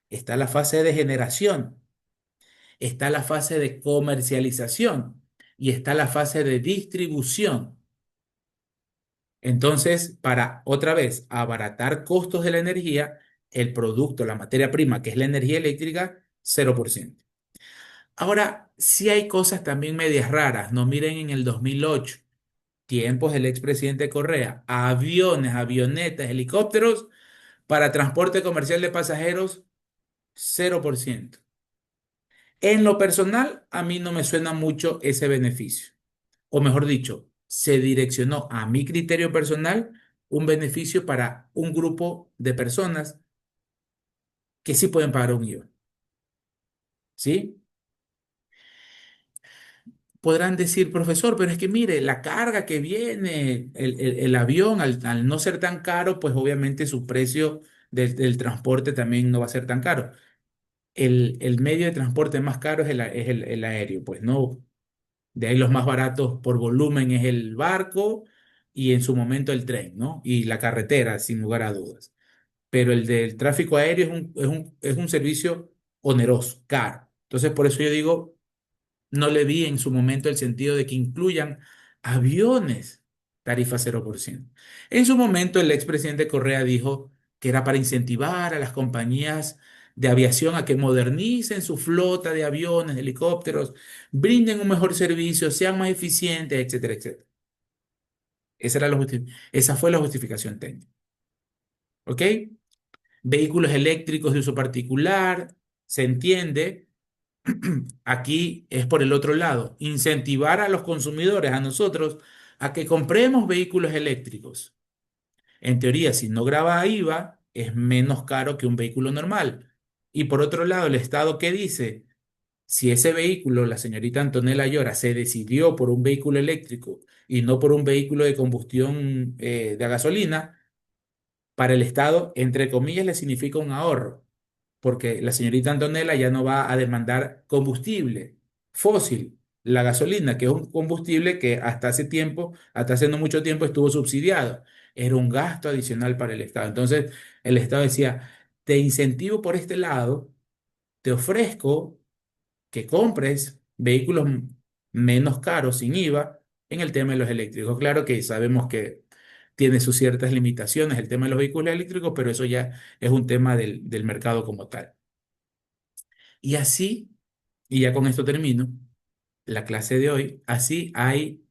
Está la fase de generación, está la fase de comercialización y está la fase de distribución. Entonces, para otra vez abaratar costos de la energía, el producto, la materia prima, que es la energía eléctrica, 0%. Ahora, sí hay cosas también medias raras. No miren en el 2008, tiempos del expresidente Correa, aviones, avionetas, helicópteros para transporte comercial de pasajeros, 0%. En lo personal, a mí no me suena mucho ese beneficio. O mejor dicho, se direccionó a mi criterio personal un beneficio para un grupo de personas que sí pueden pagar un IVA. ¿Sí? Podrán decir, profesor, pero es que mire, la carga que viene, el avión, al no ser tan caro, pues obviamente su precio del transporte también no va a ser tan caro. El medio de transporte más caro es el aéreo, pues no. De ahí los más baratos por volumen es el barco y en su momento el tren, ¿no? Y la carretera, sin lugar a dudas. Pero el del tráfico aéreo es un servicio oneroso, caro. Entonces, por eso yo digo, no le vi en su momento el sentido de que incluyan aviones, tarifa 0%. En su momento, el expresidente Correa dijo que era para incentivar a las compañías de aviación a que modernicen su flota de aviones, de helicópteros, brinden un mejor servicio, sean más eficientes, etcétera, etcétera. Esa fue la justificación técnica. ¿Ok? Vehículos eléctricos de uso particular, se entiende. Aquí es por el otro lado, incentivar a los consumidores, a nosotros, a que compremos vehículos eléctricos. En teoría, si no graba IVA, es menos caro que un vehículo normal. Y por otro lado, el Estado, ¿qué dice? Si ese vehículo, la señorita Antonella Llora, se decidió por un vehículo eléctrico y no por un vehículo de combustión de gasolina, para el Estado, entre comillas, le significa un ahorro porque la señorita Antonella ya no va a demandar combustible fósil, la gasolina, que es un combustible que hasta hace tiempo, hasta hace no mucho tiempo estuvo subsidiado. Era un gasto adicional para el Estado. Entonces, el Estado decía, te incentivo por este lado, te ofrezco que compres vehículos menos caros, sin IVA, en el tema de los eléctricos. Claro que sabemos que tiene sus ciertas limitaciones el tema de los vehículos eléctricos, pero eso ya es un tema del mercado como tal. Y así, y ya con esto termino la clase de hoy, así hay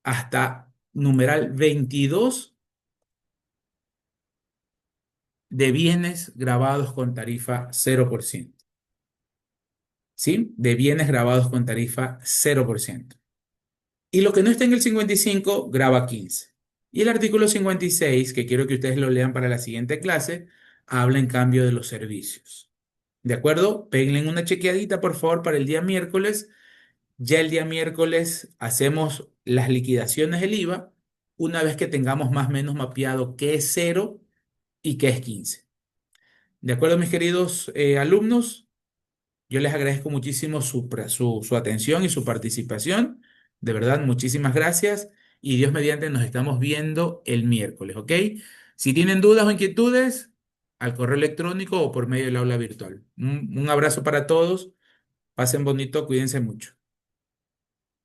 hasta numeral 22 de bienes grabados con tarifa 0%. ¿Sí? De bienes grabados con tarifa 0%. Y lo que no está en el 55 graba 15. Y el artículo 56, que quiero que ustedes lo lean para la siguiente clase, habla en cambio de los servicios. ¿De acuerdo? Péguenle una chequeadita, por favor, para el día miércoles. Ya el día miércoles hacemos las liquidaciones del IVA una vez que tengamos más o menos mapeado qué es 0 y qué es 15. ¿De acuerdo, mis queridos alumnos? Yo les agradezco muchísimo su atención y su participación. De verdad, muchísimas gracias y Dios mediante nos estamos viendo el miércoles, ¿ok? Si tienen dudas o inquietudes, al correo electrónico o por medio del aula virtual. Un abrazo para todos. Pasen bonito, cuídense mucho.